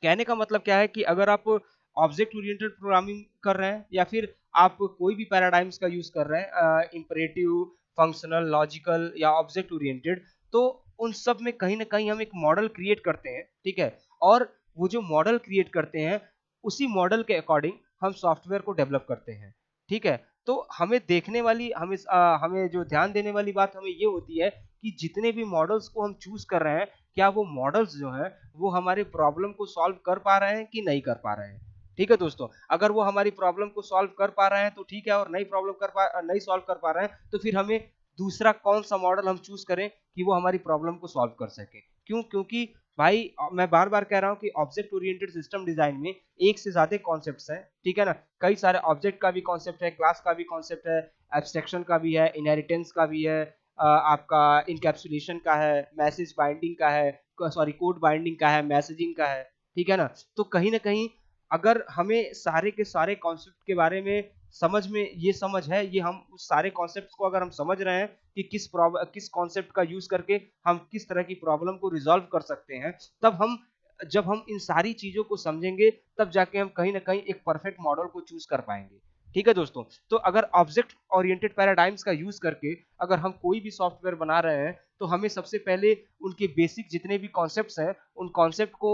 कहने का मतलब क्या है कि अगर आप ऑब्जेक्ट ओरिएंटेड प्रोग्रामिंग कर रहे हैं या फिर आप कोई भी पैराडाइम्स का यूज कर रहे हैं, इंपरेटिव, फंक्शनल, लॉजिकल या ऑब्जेक्ट ओरिएंटेड, तो उन सब में कहीं ना कहीं हम एक मॉडल क्रिएट करते हैं। ठीक है। और वो जो मॉडल क्रिएट करते हैं उसी मॉडल के अकॉर्डिंग हम सॉफ्टवेयर को डेवलप करते हैं। ठीक है। तो हमें देखने वाली, हमें जो ध्यान देने वाली बात हमें ये होती है कि जितने भी मॉडल्स को हम चूज कर रहे हैं क्या वो मॉडल्स जो है वो हमारे प्रॉब्लम को सॉल्व कर पा रहे हैं कि नहीं कर पा रहे हैं। ठीक है दोस्तों। अगर वो हमारी प्रॉब्लम को सॉल्व कर पा रहे हैं तो ठीक है, और नहीं सॉल्व कर पा रहे हैं तो फिर हमें दूसरा कौन सा मॉडल हम चूज करें कि वो हमारी प्रॉब्लम को सॉल्व कर सके। क्यों? क्योंकि भाई मैं बार बार कह रहा हूं कि ऑब्जेक्ट ओरिएंटेड सिस्टम डिजाइन में एक से ज्यादा कॉन्सेप्ट्स हैं, ठीक है ना। कई सारे ऑब्जेक्ट का भी कॉन्सेप्ट है, क्लास का भी कॉन्सेप्ट है, एब्स्ट्रैक्शन का भी है, इनहेरिटेंस का भी है, आपका इनकैप्सुलेशन का है, मैसेज बाइंडिंग का है, सॉरी कोड बाइंडिंग का है, मैसेजिंग का है, ठीक है ना। तो कहीं ना कहीं अगर हमें सारे के सारे कॉन्सेप्ट के बारे में समझ में ये समझ है, ये हम उस सारे कॉन्सेप्ट को अगर हम समझ रहे हैं कि किस कॉन्सेप्ट का यूज करके हम किस तरह की प्रॉब्लम को रिजॉल्व कर सकते हैं, तब हम जब हम इन सारी चीजों को समझेंगे तब जाके हम कहीं ना कहीं एक परफेक्ट मॉडल को चूज कर पाएंगे। ठीक है दोस्तों, तो अगर ऑब्जेक्ट ओरिएंटेड पैराडाइम्स का यूज करके अगर हम कोई भी सॉफ्टवेयर बना रहे हैं तो हमें सबसे पहले उनके बेसिक जितने भी कॉन्सेप्ट्स हैं उन कॉन्सेप्ट को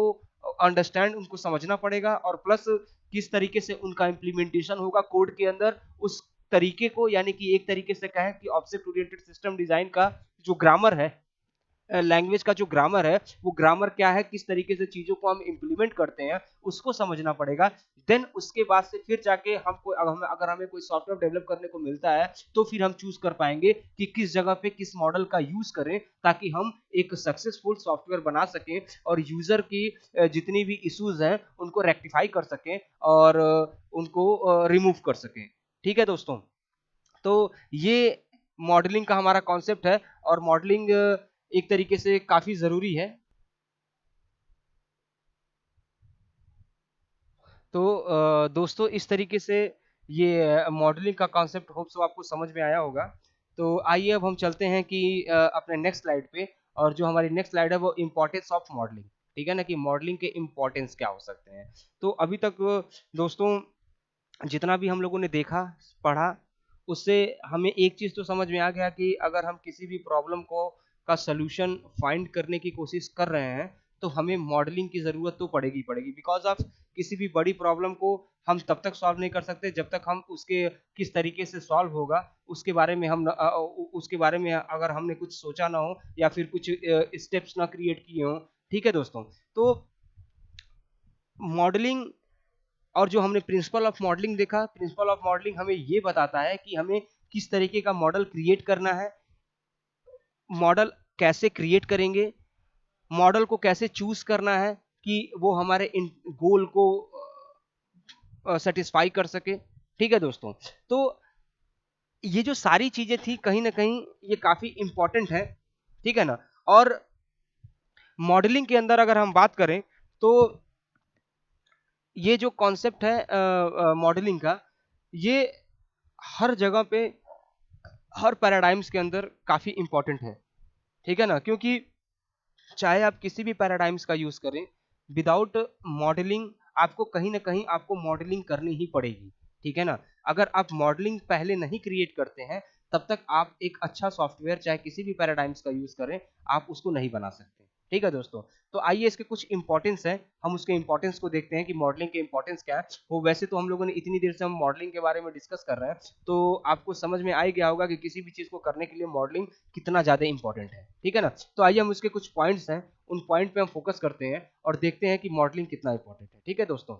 अंडरस्टैंड उनको समझना पड़ेगा, और प्लस किस तरीके से उनका इम्प्लीमेंटेशन होगा कोड के अंदर, उस तरीके को, यानी कि एक तरीके से कहें कि ऑब्जेक्ट ओरिएंटेड सिस्टम डिजाइन का जो ग्रामर है, लैंग्वेज का जो ग्रामर है, वो ग्रामर क्या है, किस तरीके से चीजों को हम इंप्लीमेंट करते हैं, उसको समझना पड़ेगा। देन उसके बाद से फिर जाके हमको अगर हमें कोई सॉफ्टवेयर डेवलप करने को मिलता है तो फिर हम चूज कर पाएंगे कि किस जगह पे किस मॉडल का यूज करें ताकि हम एक सक्सेसफुल सॉफ्टवेयर बना सकें और यूजर की जितनी भी इश्यूज हैं उनको रेक्टिफाई कर सकें और उनको रिमूव कर सकें। ठीक है दोस्तों, तो ये मॉडलिंग का हमारा कॉन्सेप्ट है, और मॉडलिंग एक तरीके से काफी जरूरी है। तो दोस्तों इस तरीके से ये मॉडलिंग का कॉन्सेप्ट होप सो आपको समझ में आया होगा। तो आइए अब हम चलते हैं कि अपने नेक्स्ट स्लाइड पे, और जो हमारी नेक्स्ट स्लाइड है वो इम्पोर्टेंस ऑफ मॉडलिंग, ठीक है ना, कि मॉडलिंग के इम्पोर्टेंस क्या हो सकते हैं। तो अभी तक दोस्तों जितना भी हम लोगों ने देखा पढ़ा, उससे हमें एक चीज तो समझ में आ गया कि अगर हम किसी भी प्रॉब्लम को का सलूशन फाइंड करने की कोशिश कर रहे हैं तो हमें मॉडलिंग की जरूरत तो पड़ेगी पड़ेगी, बिकॉज ऑफ किसी भी बड़ी प्रॉब्लम को हम तब तक सॉल्व नहीं कर सकते जब तक हम उसके किस तरीके से सॉल्व होगा उसके बारे में उसके बारे में अगर हमने कुछ सोचा ना हो या फिर कुछ स्टेप्स ना क्रिएट किए हो। ठीक है दोस्तों, तो मॉडलिंग और जो हमने प्रिंसिपल ऑफ मॉडलिंग देखा, प्रिंसिपल ऑफ मॉडलिंग हमें ये बताता है कि हमें किस तरीके का मॉडल क्रिएट करना है, मॉडल कैसे क्रिएट करेंगे, मॉडल को कैसे चूज करना है कि वो हमारे गोल को सेटिस्फाई कर सके। ठीक है दोस्तों, तो ये जो सारी चीजें थी कहीं ना कहीं ये काफी इंपॉर्टेंट है, ठीक है ना। और मॉडलिंग के अंदर अगर हम बात करें तो ये जो कॉन्सेप्ट है मॉडलिंग का, ये हर जगह पे हर पैराडाइम्स के अंदर काफी इंपॉर्टेंट है, ठीक है ना। क्योंकि चाहे आप किसी भी पैराडाइम्स का यूज करें, विदाउट मॉडलिंग आपको कहीं ना कहीं आपको मॉडलिंग करनी ही पड़ेगी, ठीक है ना। अगर आप मॉडलिंग पहले नहीं क्रिएट करते हैं तब तक आप एक अच्छा सॉफ्टवेयर चाहे किसी भी पैराडाइम्स का यूज करें आप उसको नहीं बना सकते। ठीक है दोस्तों, तो आइए इसके कुछ इंपॉर्टेंस है, हम उसके इंपॉर्टेंस को देखते हैं कि मॉडलिंग के इंपॉर्टेंस क्या है। वो वैसे तो हम लोगों ने इतनी देर से हम मॉडलिंग के बारे में डिस्कस कर रहे हैं तो आपको समझ में आ ही गया होगा कि किसी भी चीज को करने के लिए मॉडलिंग कितना ज्यादा इंपॉर्टेंट है, ठीक है ना। तो आइए हम उसके कुछ पॉइंट्स हैं उन पॉइंट पे हम फोकस करते हैं और देखते हैं कि मॉडलिंग कितना इंपॉर्टेंट है। ठीक है दोस्तों,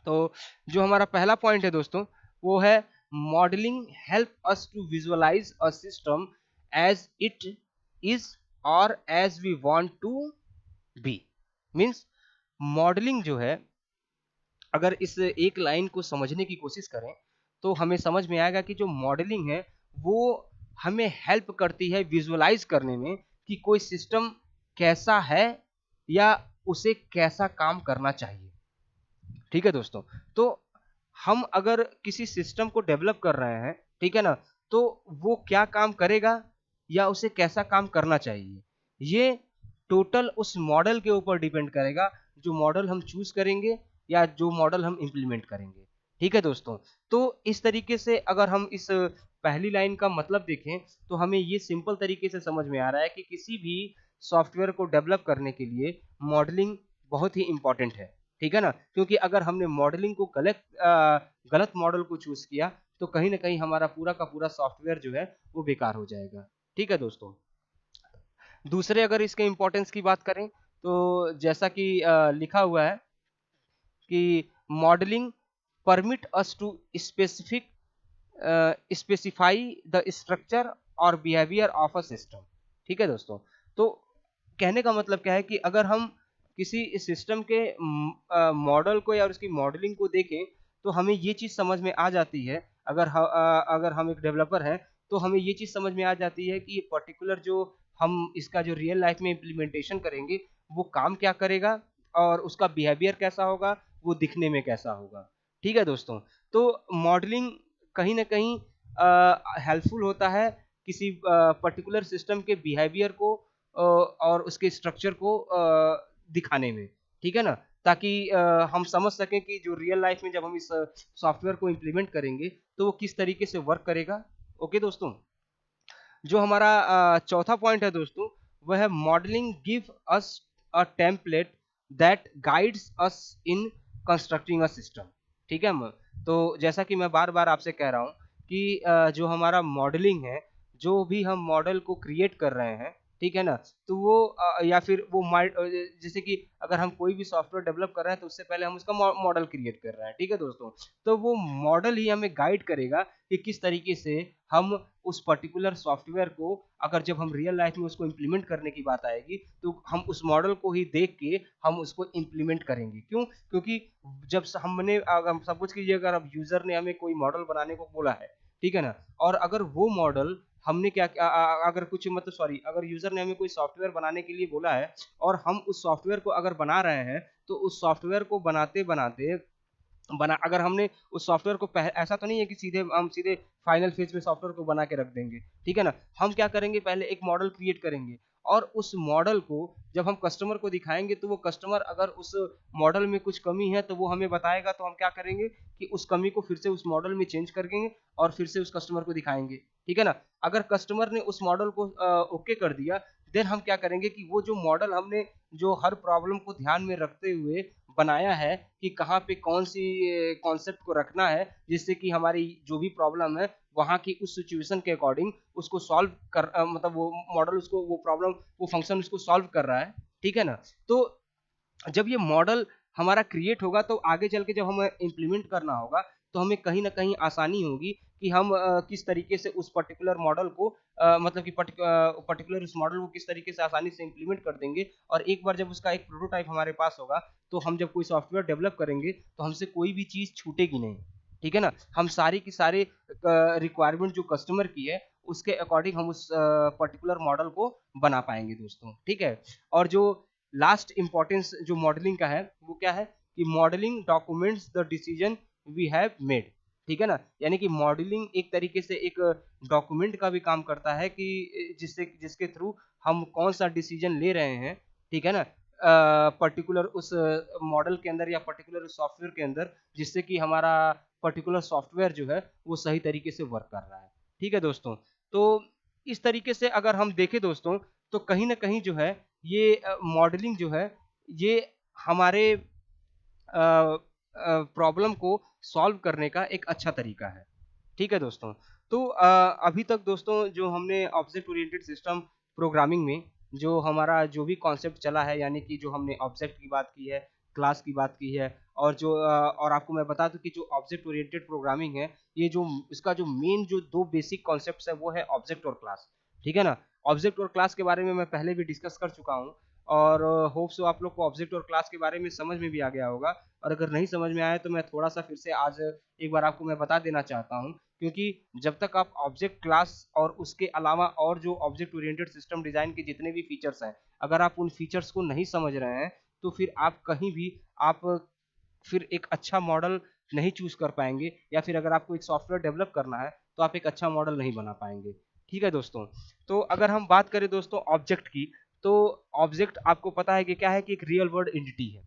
तो जो हमारा पहला पॉइंट है दोस्तों वो है modelling help us to visualize a system as it is और as we want to be. Means modelling जो है, अगर इस एक लाइन को समझने की कोशिश करें तो हमें समझ में आएगा कि जो मॉडलिंग है वो हमें हेल्प करती है विजुअलाइज करने में कि कोई सिस्टम कैसा है या उसे कैसा काम करना चाहिए। ठीक है दोस्तों, तो हम अगर किसी सिस्टम को डेवलप कर रहे हैं, ठीक है ना, तो वो क्या काम करेगा या उसे कैसा काम करना चाहिए, ये टोटल उस मॉडल के ऊपर डिपेंड करेगा जो मॉडल हम चूज करेंगे या जो मॉडल हम इंप्लीमेंट करेंगे। ठीक है दोस्तों, तो इस तरीके से अगर हम इस पहली लाइन का मतलब देखें तो हमें ये सिंपल तरीके से समझ में आ रहा है कि किसी भी सॉफ्टवेयर को डेवलप करने के लिए मॉडलिंग बहुत ही इंपॉर्टेंट है, ठीक है ना। क्योंकि अगर हमने मॉडलिंग को गलत मॉडल को चूज किया तो कहीं ना कहीं हमारा पूरा का पूरा सॉफ्टवेयर जो है वो बेकार हो जाएगा। ठीक है दोस्तों, दूसरे अगर इसके इम्पोर्टेंस की बात करें तो जैसा कि लिखा हुआ है कि modelling permit us to specific specify the structure और बिहेवियर ऑफ अ सिस्टम। ठीक है दोस्तों, तो कहने का मतलब क्या है कि अगर हम किसी सिस्टम के मॉडल को या उसकी मॉडलिंग को देखें तो हमें ये चीज़ समझ में आ जाती है, अगर हम एक डेवलपर हैं तो हमें ये चीज़ समझ में आ जाती है कि ये पर्टिकुलर जो हम इसका जो रियल लाइफ में इम्प्लीमेंटेशन करेंगे वो काम क्या करेगा और उसका बिहेवियर कैसा होगा, वो दिखने में कैसा होगा। ठीक है दोस्तों, तो मॉडलिंग कहीं न कहीं हेल्पफुल होता है किसी पर्टिकुलर सिस्टम के बिहेवियर को और उसके स्ट्रक्चर को दिखाने में, ठीक है ना? ताकि हम समझ सकें कि जो रियल लाइफ में जब हम इस सॉफ्टवेयर को इम्प्लीमेंट करेंगे, तो वो किस तरीके से वर्क करेगा। ओके दोस्तों? जो हमारा चौथा पॉइंट है दोस्तों, वह है modelling give us a template that guides us in constructing a system. ठीक है म तो जैसा कि मैं बार-बार आपसे कह रहा हूँ कि जो हमारा मॉडलिंग है, जो भी हम मॉडल को क्रिएट कर रहे हैं, ठीक है ना? तो वो या फिर वो जैसे कि अगर हम कोई भी सॉफ्टवेयर डेवलप कर रहे हैं, तो उससे पहले हम उसका मॉडल क्रिएट कर रहे हैं, ठीक है दोस्तों? तो वो मॉडल ही हमें गाइड करेगा कि किस तरीके से हम उस पर्टिकुलर सॉफ्टवेयर को, अगर जब हम रियल लाइफ में उसको इम्प्लीमेंट करने की बात आएगी, तो हम उस मॉडल को ही देख के हम उसको इम्प्लीमेंट करेंगे। क्यों? क्योंकि जब हमने अगर सपोज कीजिए अगर अब यूजर ने हमें कोई मॉडल बनाने को बोला है, ठीक है ना? और अगर वो मॉडल हमने अगर कुछ मतलब सॉरी अगर यूजर ने हमें कोई सॉफ्टवेयर बनाने के लिए बोला है और हम उस सॉफ्टवेयर को अगर बना रहे हैं, तो उस सॉफ्टवेयर को बनाते-बनाते अगर हमने उस सॉफ्टवेयर को ऐसा तो नहीं है कि हम सीधे फाइनल फेज में सॉफ्टवेयर को बना के रख देंगे, ठीक है ना? हम क्या करेंगे, पहले एक मॉडल क्रिएट करेंगे और उस मॉडल को जब हम कस्टमर को दिखाएँगे तो वो कस्टमर अगर उस मॉडल में कुछ कमी है तो वो हमें बताएगा, तो हम क्या करेंगे कि उस कमी को फिर से उस मॉडल में चेंज कर देंगे और फिर से उस कस्टमर को दिखाएँगे, ठीक है ना? अगर कस्टमर ने उस मॉडल को ओके कर दिया, देन हम क्या करेंगे कि वो जो मॉडल हमने जो हर प्रॉब्लम को ध्यान में रखते हुए बनाया है कि कहाँ पे कौन-सी कॉन्सेप्ट को रखना है, जिससे कि हमारी जो भी प्रॉब्लम है, वहाँ की उस सिचुएशन के अकॉर्डिंग उसको मतलब वो मॉडल उसको वो प्रॉब्लम वो फंक्शन उसको सॉल्व कर रहा है, ठीक है ना? तो जब ये मॉडल हमारा क्रिएट होगा तो आगे चल के जब हमें इम्प्लीमेंट करना होगा, तो हमें कहीं न कहीं आसानी होगी कि हम किस तरीके से उस पर्टिकुलर मॉडल को मतलब कि पर्टिकुलर उस मॉडल को किस तरीके से आसानी से इम्प्लीमेंट कर देंगे और एक बार जब उसका एक प्रोटोटाइप हमारे पास होगा, तो हम जब कोई सॉफ्टवेयर डेवलप करेंगे, तो हमसे कोई भी चीज़ छूटेगी नहीं, ठीक है ना? हम सारी की सारी रिक्वायरमेंट जो कस्टमर की है, उसके अकॉर्डिंग हम उस पर्टिकुलर मॉडल को बना पाएँगे दोस्तों, ठीक है? और जो लास्ट इम्पोर्टेंस जो मॉडलिंग का है, वो क्या है कि modelling documents the decision we have made, ठीक है ना? यानी कि मॉडलिंग एक तरीके से एक डॉक्यूमेंट का भी काम करता है कि जिसके थ्रू हम कौन-सा डिसीजन ले रहे हैं, ठीक है ना? पर्टिकुलर उस मॉडल के अंदर या पर्टिकुलर उस सॉफ्टवेयर के अंदर, जिससे कि हमारा पर्टिकुलर सॉफ्टवेयर जो है, वो सही तरीके से वर्क कर रहा है। ठीक है दोस्तों? तो इस तरीके से अगर हम देखें दोस्तों, तो कहीं न कहीं जो है ये मॉडलिंग जो है, ये हमारे प्रॉब्लम को सॉल्व करने का एक अच्छा तरीका है। ठीक है दोस्तों? तो अभी तक दोस्तों जो हमने ऑब्जेक्ट ओरिएंटेड सिस्टम प्रोग्रामिंग में जो हमारा जो भी कॉन्सेप्ट चला है, यानी कि जो हमने ऑब्जेक्ट की बात की है, क्लास की बात की है और और आपको मैं बता दूँ कि जो ऑब्जेक्ट ओरिएंटेड प्रोग्रामिंग है, ये जो इसका जो मेन जो 2 बेसिक कॉन्सेप्ट्स है वो है ऑब्जेक्ट और क्लास। ठीक है ना? ऑब्जेक्ट और क्लास के बारे में मैं पहले भी डिस्कस कर चुका हूँ और होप सो आप लोग को ऑब्जेक्ट और क्लास के बारे में समझ में भी आ गया होगा और अगर नहीं समझ में आया तो मैं थोड़ा-सा फिर से आज एक बार आपको मैं बता देना चाहता हूँ, क्योंकि जब तक आप ऑब्जेक्ट क्लास और उसके अलावा और जो ऑब्जेक्ट ओरिएंटेड सिस्टम डिज़ाइन के जितने भी फीचर्स हैं, अगर आप उन फीचर्स को नहीं समझ रहे हैं, तो फिर आप कहीं भी आप फिर एक अच्छा मॉडल नहीं चूज़ कर पाएँगे या फिर अगर आपको एक सॉफ्टवेयर डेवलप करना है, तो आप एक अच्छा मॉडल नहीं बना पाएँगे। ठीक है दोस्तों? तो अगर हम बात करें दोस्तों ऑब्जेक्ट की, तो ऑब्जेक्ट आपको पता है कि क्या है कि एक रियल वर्ल्ड एंटिटी है।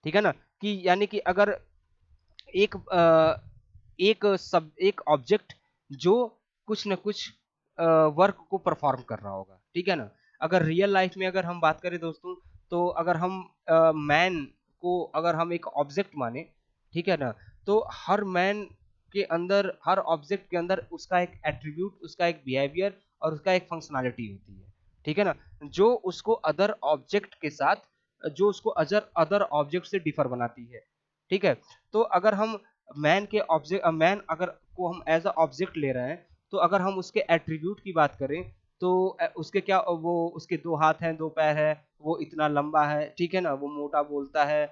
ठीक है ना? कि यानी कि अगर एक एक ऑब्जेक्ट जो कुछ न कुछ वर्क को परफॉर्म कर रहा होगा, ठीक है ना? अगर रियल लाइफ में अगर हम बात करें दोस्तों, तो अगर हम मैन को अगर हम एक ऑब्जेक्ट माने, ठीक है ना? तो हर मैन के अंदर, हर ऑब्जेक्ट के अंदर उसका एक एट्रिब्यूट, उसका एक बिहेवियर और उसका एक फंक्शनैलिटी होती है, ठीक है ना? जो उसको अदर ऑब्जेक्ट के साथ जो उसको अदर ऑब्जेक्ट से डिफर बनाती है, ठीक है? तो अगर हम मैन अगर को हम एज़ अ ऑब्जेक्ट ले रहे हैं, तो अगर हम उसके एट्रीब्यूट की बात करें तो उसके क्या वो उसके 2 हाथ हैं, 2 पैर है, वो इतना लंबा है, ठीक है ना? वो मोटा बोलता है,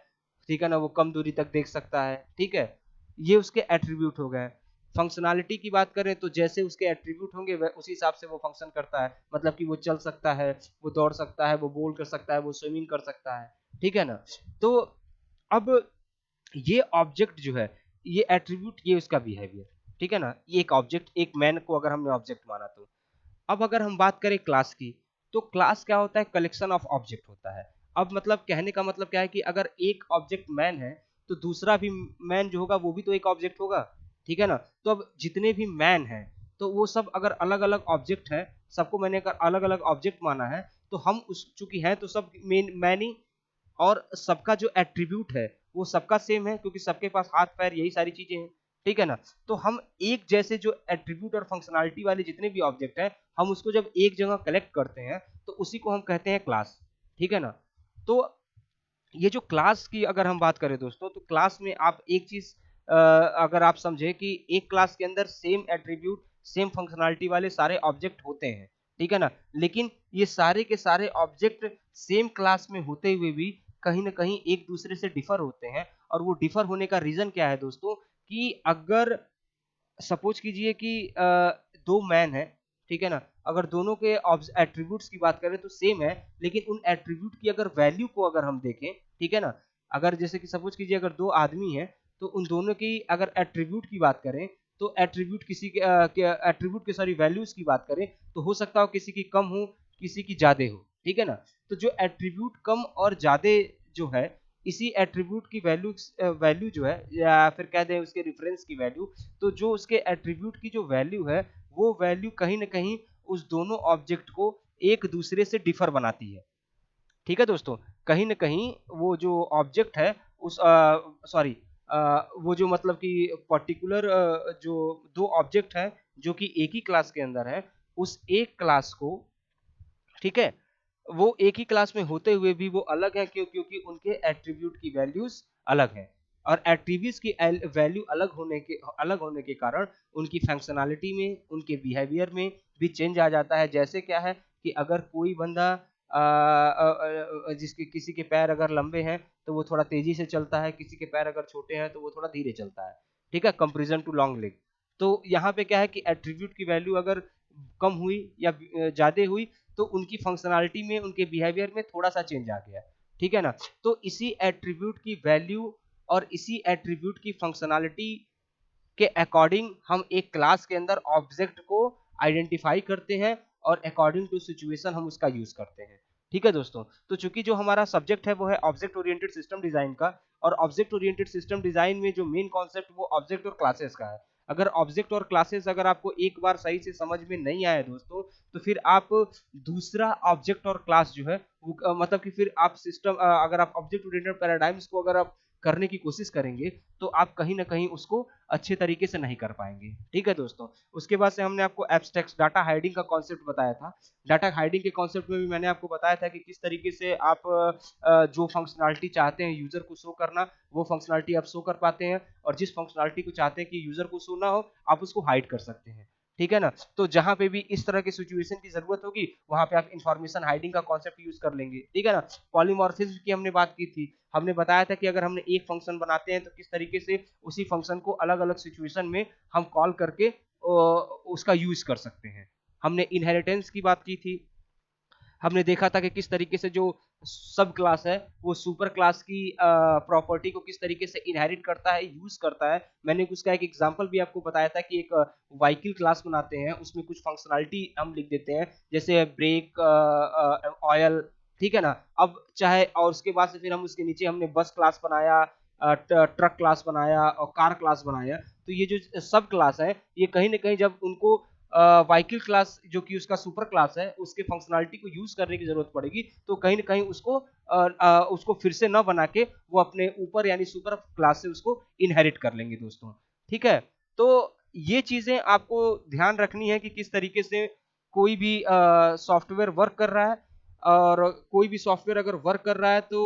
ठीक है ना? वो कम दूरी तक देख सकता है, ठीक है? ये उसके एट्रीब्यूट हो गए। फंक्शनैलिटी की बात करें तो जैसे उसके एट्रीब्यूट होंगे उसी हिसाब से वो फंक्शन करता है, मतलब कि वो चल सकता है, वो दौड़ सकता है, वो बोल कर सकता है, वो स्विमिंग कर सकता है, ठीक है ना? तो अब ये ऑब्जेक्ट जो है, ये एट्रीब्यूट, ये उसका बिहेवियर, ठीक है ना? ये एक ऑब्जेक्ट, एक मैन को अगर हमने ऑब्जेक्ट माना तो। अब अगर हम बात करें क्लास की, तो क्लास क्या होता है? कलेक्शन ऑफ ऑब्जेक्ट होता है। अब मतलब कहने का मतलब क्या है कि अगर एक ऑब्जेक्ट मैन है, तो दूसरा भी मैन जो होगा वो भी तो एक ऑब्जेक्ट होगा, ठीक है ना? तो अब जितने भी मैन हैं, तो वो सब अगर अलग-अलग ऑब्जेक्ट हैं, सबको मैंने अगर अलग-अलग ऑब्जेक्ट माना है, तो हम उस चूंकि हैं तो सब मैन ही, और सबका जो एट्रीब्यूट है वो सबका सेम है क्योंकि सबके पास हाथ पैर यही सारी चीजें हैं, ठीक है ना? तो हम एक जैसे जो एट्रीब्यूट और फंक्शनैलिटी वाले जितने भी ऑब्जेक्ट हैं, हम उसको जब एक जगह कलेक्ट करते हैं तो उसी को हम कहते हैं क्लास, ठीक है ना? तो ये जो क्लास की अगर हम बात करें दोस्तों, तो क्लास में आप एक चीज अगर आप समझे कि एक क्लास के अंदर सेम एट्रीब्यूट सेम फंक्शनैलिटी वाले सारे ऑब्जेक्ट होते हैं, ठीक है ना? लेकिन ये सारे के सारे ऑब्जेक्ट सेम क्लास में होते हुए भी कहीं ना कहीं एक दूसरे से डिफर होते हैं, और वो डिफर होने का रीजन क्या है दोस्तों? कि अगर सपोज कीजिए कि 2 मैन हैं, ठीक है ना? अगर दोनों के एट्रीब्यूट्स की बात करें तो सेम है, लेकिन उन एट्रीब्यूट की अगर वैल्यू को अगर हम देखें, ठीक है ना? अगर जैसे कि सपोज कीजिए अगर 2 आदमी हैं, तो उन दोनों की अगर एट्रीब्यूट की बात करें, तो एट्रीब्यूट किसी के एट्रीब्यूट की सॉरी वैल्यूज की बात करें, तो हो सकता हो किसी की कम हो, किसी की ज़्यादा हो, ठीक है ना? तो जो एट्रीब्यूट कम और ज़्यादा जो है, इसी एट्रीब्यूट की वैल्यू जो है, या फिर कह दें उसके रेफरेंस की वैल्यू, तो जो उसके एट्रीब्यूट की जो वैल्यू है, वो वैल्यू कहीं ना कहीं उस दोनों ऑब्जेक्ट को एक दूसरे से डिफर बनाती है, ठीक है दोस्तों? कहीं ना कहीं वो जो ऑब्जेक्ट है उस सॉरी वो जो मतलब कि पर्टिकुलर जो 2 ऑब्जेक्ट है जो कि एक ही क्लास के अंदर है, उस एक क्लास को, ठीक है, वो एक ही क्लास में होते हुए भी वो अलग है, क्योंकि उनके एट्रीब्यूट की वैल्यूज अलग हैं, और एट्रीब्यूट्स की वैल्यू अलग होने के कारण उनकी फंक्शनैलिटी में, उनके बिहेवियर में भी चेंज आ जाता है। जैसे क्या है कि अगर कोई बंदा जिसके किसी के पैर अगर लंबे हैं तो वो थोड़ा तेजी से चलता है, किसी के पैर अगर छोटे हैं तो वो थोड़ा धीरे चलता है, ठीक है, कंपेरिजन टू लॉन्ग लेग। तो यहाँ पे क्या है कि एट्रीब्यूट की वैल्यू अगर कम हुई या ज्यादा हुई, तो उनकी फंक्शनैलिटी में, उनके बिहेवियर में थोड़ा सा चेंज आ गया, ठीक है ना? तो इसी एट्रीब्यूट की वैल्यू और इसी एट्रीब्यूट की फंक्शनैलिटी के अकॉर्डिंग हम एक क्लास के अंदर ऑब्जेक्ट को आइडेंटिफाई करते हैं, और अकॉर्डिंग टू सिचुएशन हम उसका यूज करते हैं, ठीक है दोस्तों? तो चूंकि जो हमारा सब्जेक्ट है वो है ऑब्जेक्ट ओरिएंटेड सिस्टम डिजाइन का, और ऑब्जेक्ट ओरिएंटेड सिस्टम डिजाइन में जो मेन कॉन्सेप्ट वो ऑब्जेक्ट और क्लासेस का है। अगर ऑब्जेक्ट और क्लासेस अगर आपको एक बार सही से समझ में नहीं आए दोस्तों, तो फिर आप दूसरा ऑब्जेक्ट और क्लास जो है वो मतलब कि फिर आप सिस्टम अगर आप ऑब्जेक्ट ओरिएंटेड पैराडाइम्स को अगर आप करने की कोशिश करेंगे, तो आप कहीं ना कहीं उसको अच्छे तरीके से नहीं कर पाएंगे, ठीक है दोस्तों? उसके बाद से हमने आपको एब्स्ट्रैक्ट डाटा हाइडिंग का कॉन्सेप्ट बताया था। डाटा हाइडिंग के कॉन्सेप्ट में भी मैंने आपको बताया था कि किस तरीके से आप जो फंक्शनैलिटी चाहते हैं यूजर को शो करना, वो फंक्शनैलिटी आप शो कर पाते हैं, और जिस फंक्शनैलिटी को चाहते हैं कि यूजर को शो ना हो, आप उसको हाइड कर सकते हैं, ठीक है ना? तो जहां पे भी इस तरह की सिचुएशन की जरूरत होगी, वहां पे आप इंफॉर्मेशन हाइडिंग का कॉन्सेप्ट यूज कर लेंगे, ठीक है ना? पॉलीमॉर्फिज्म की हमने बात की थी। हमने बताया था कि अगर हमने एक फंक्शन बनाते हैं तो किस तरीके से उसी फंक्शन को अलग अलग सिचुएशन में हम कॉल करके उसका यूज कर सकते हैं। हमने इनहेरिटेंस की बात की थी। हमने देखा था कि किस तरीके से जो सब क्लास है वो सुपर क्लास की प्रॉपर्टी को किस तरीके से इनहेरिट करता है, यूज करता है। मैंने उसका एक एग्जांपल भी आपको बताया था कि एक व्हीकल क्लास बनाते हैं, उसमें कुछ फंक्शनैलिटी हम लिख देते हैं, जैसे ब्रेक, ऑयल, ठीक है ना? अब चाहे, और उसके बाद से फिर हम उसके नीचे हमने बस क्लास बनाया, ट्रक क्लास बनाया और कार क्लास बनाया। तो ये जो सब क्लास है, ये कहीं ना कहीं जब उनको व्हीकल क्लास जो कि उसका सुपर क्लास है, उसके फंक्शनैलिटी को यूज करने की जरूरत पड़ेगी, तो कहीं ना कहीं उसको फिर से न बना के वो अपने ऊपर यानी सुपर क्लास से उसको इनहेरिट कर लेंगे दोस्तों, ठीक है? तो ये चीजें आपको ध्यान रखनी है कि किस तरीके से कोई भी सॉफ्टवेयर वर्क कर रहा है, और कोई भी सॉफ्टवेयर अगर वर्क कर रहा है तो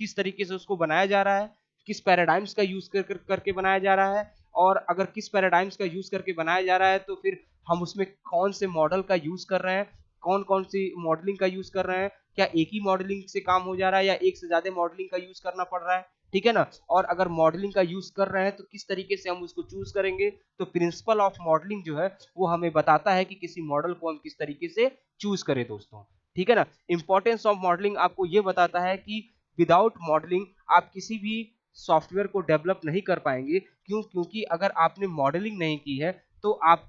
किस तरीके से उसको बनाया जा रहा है, किस पैराडाइम्स का यूज करके बनाया जा रहा है, और अगर किस पैराडाइम्स का यूज करके बनाया जा रहा है तो फिर हम उसमें कौन से मॉडल का यूज कर रहे हैं, कौन कौन सी मॉडलिंग का यूज कर रहे हैं, क्या एक ही मॉडलिंग से काम हो जा रहा है या एक से ज्यादा मॉडलिंग का यूज करना पड़ रहा है, ठीक है ना। और अगर मॉडलिंग का यूज कर रहे हैं तो किस तरीके से हम उसको चूज करेंगे। तो प्रिंसिपल ऑफ मॉडलिंग जो है वो हमें बताता है कि किसी मॉडल को हम किस तरीके से चूज करें दोस्तों, ठीक है ना। इंपॉर्टेंस ऑफ मॉडलिंग आपको ये बताता है कि विदाउट मॉडलिंग आप किसी भी सॉफ्टवेयर को डेवलप नहीं कर पाएंगे। क्यों? क्योंकि अगर आपने मॉडलिंग नहीं की है तो आप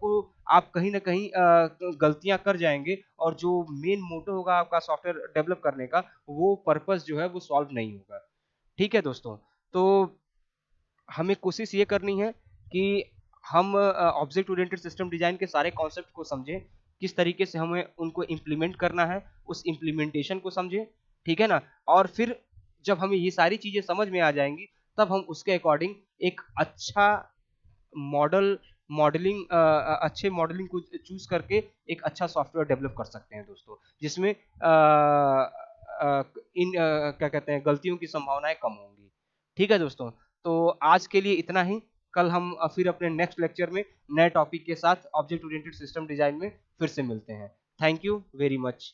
कहीं ना कहीं गलतियां कर जाएंगे और जो मेन मोटो होगा आपका सॉफ्टवेयर डेवलप करने का वो पर्पस जो है वो सॉल्व नहीं होगा, ठीक है दोस्तों। तो हमें कोशिश ये करनी है कि हम ऑब्जेक्ट ओरिएंटेड सिस्टम डिजाइन के सारे कॉन्सेप्ट को समझें, किस तरीके से हमें उनको इम्प्लीमेंट करना है, उस इम्प्लीमेंटेशन को समझें, ठीक है ना। और फिर जब हमें ये सारी चीजें समझ में आ जाएंगी तब हम उसके अकॉर्डिंग एक अच्छा मॉडल मॉडलिंग अच्छे मॉडलिंग को चूज करके एक अच्छा सॉफ्टवेयर डेवलप कर सकते हैं दोस्तों, जिसमें क्या कहते हैं गलतियों की संभावनाएं कम होंगी, ठीक है दोस्तों। तो आज के लिए इतना ही। कल हम फिर अपने नेक्स्ट लेक्चर में नए टॉपिक के साथ ऑब्जेक्ट ओरिएंटेड सिस्टम डिजाइन में फिर से मिलते हैं। Thank you very much.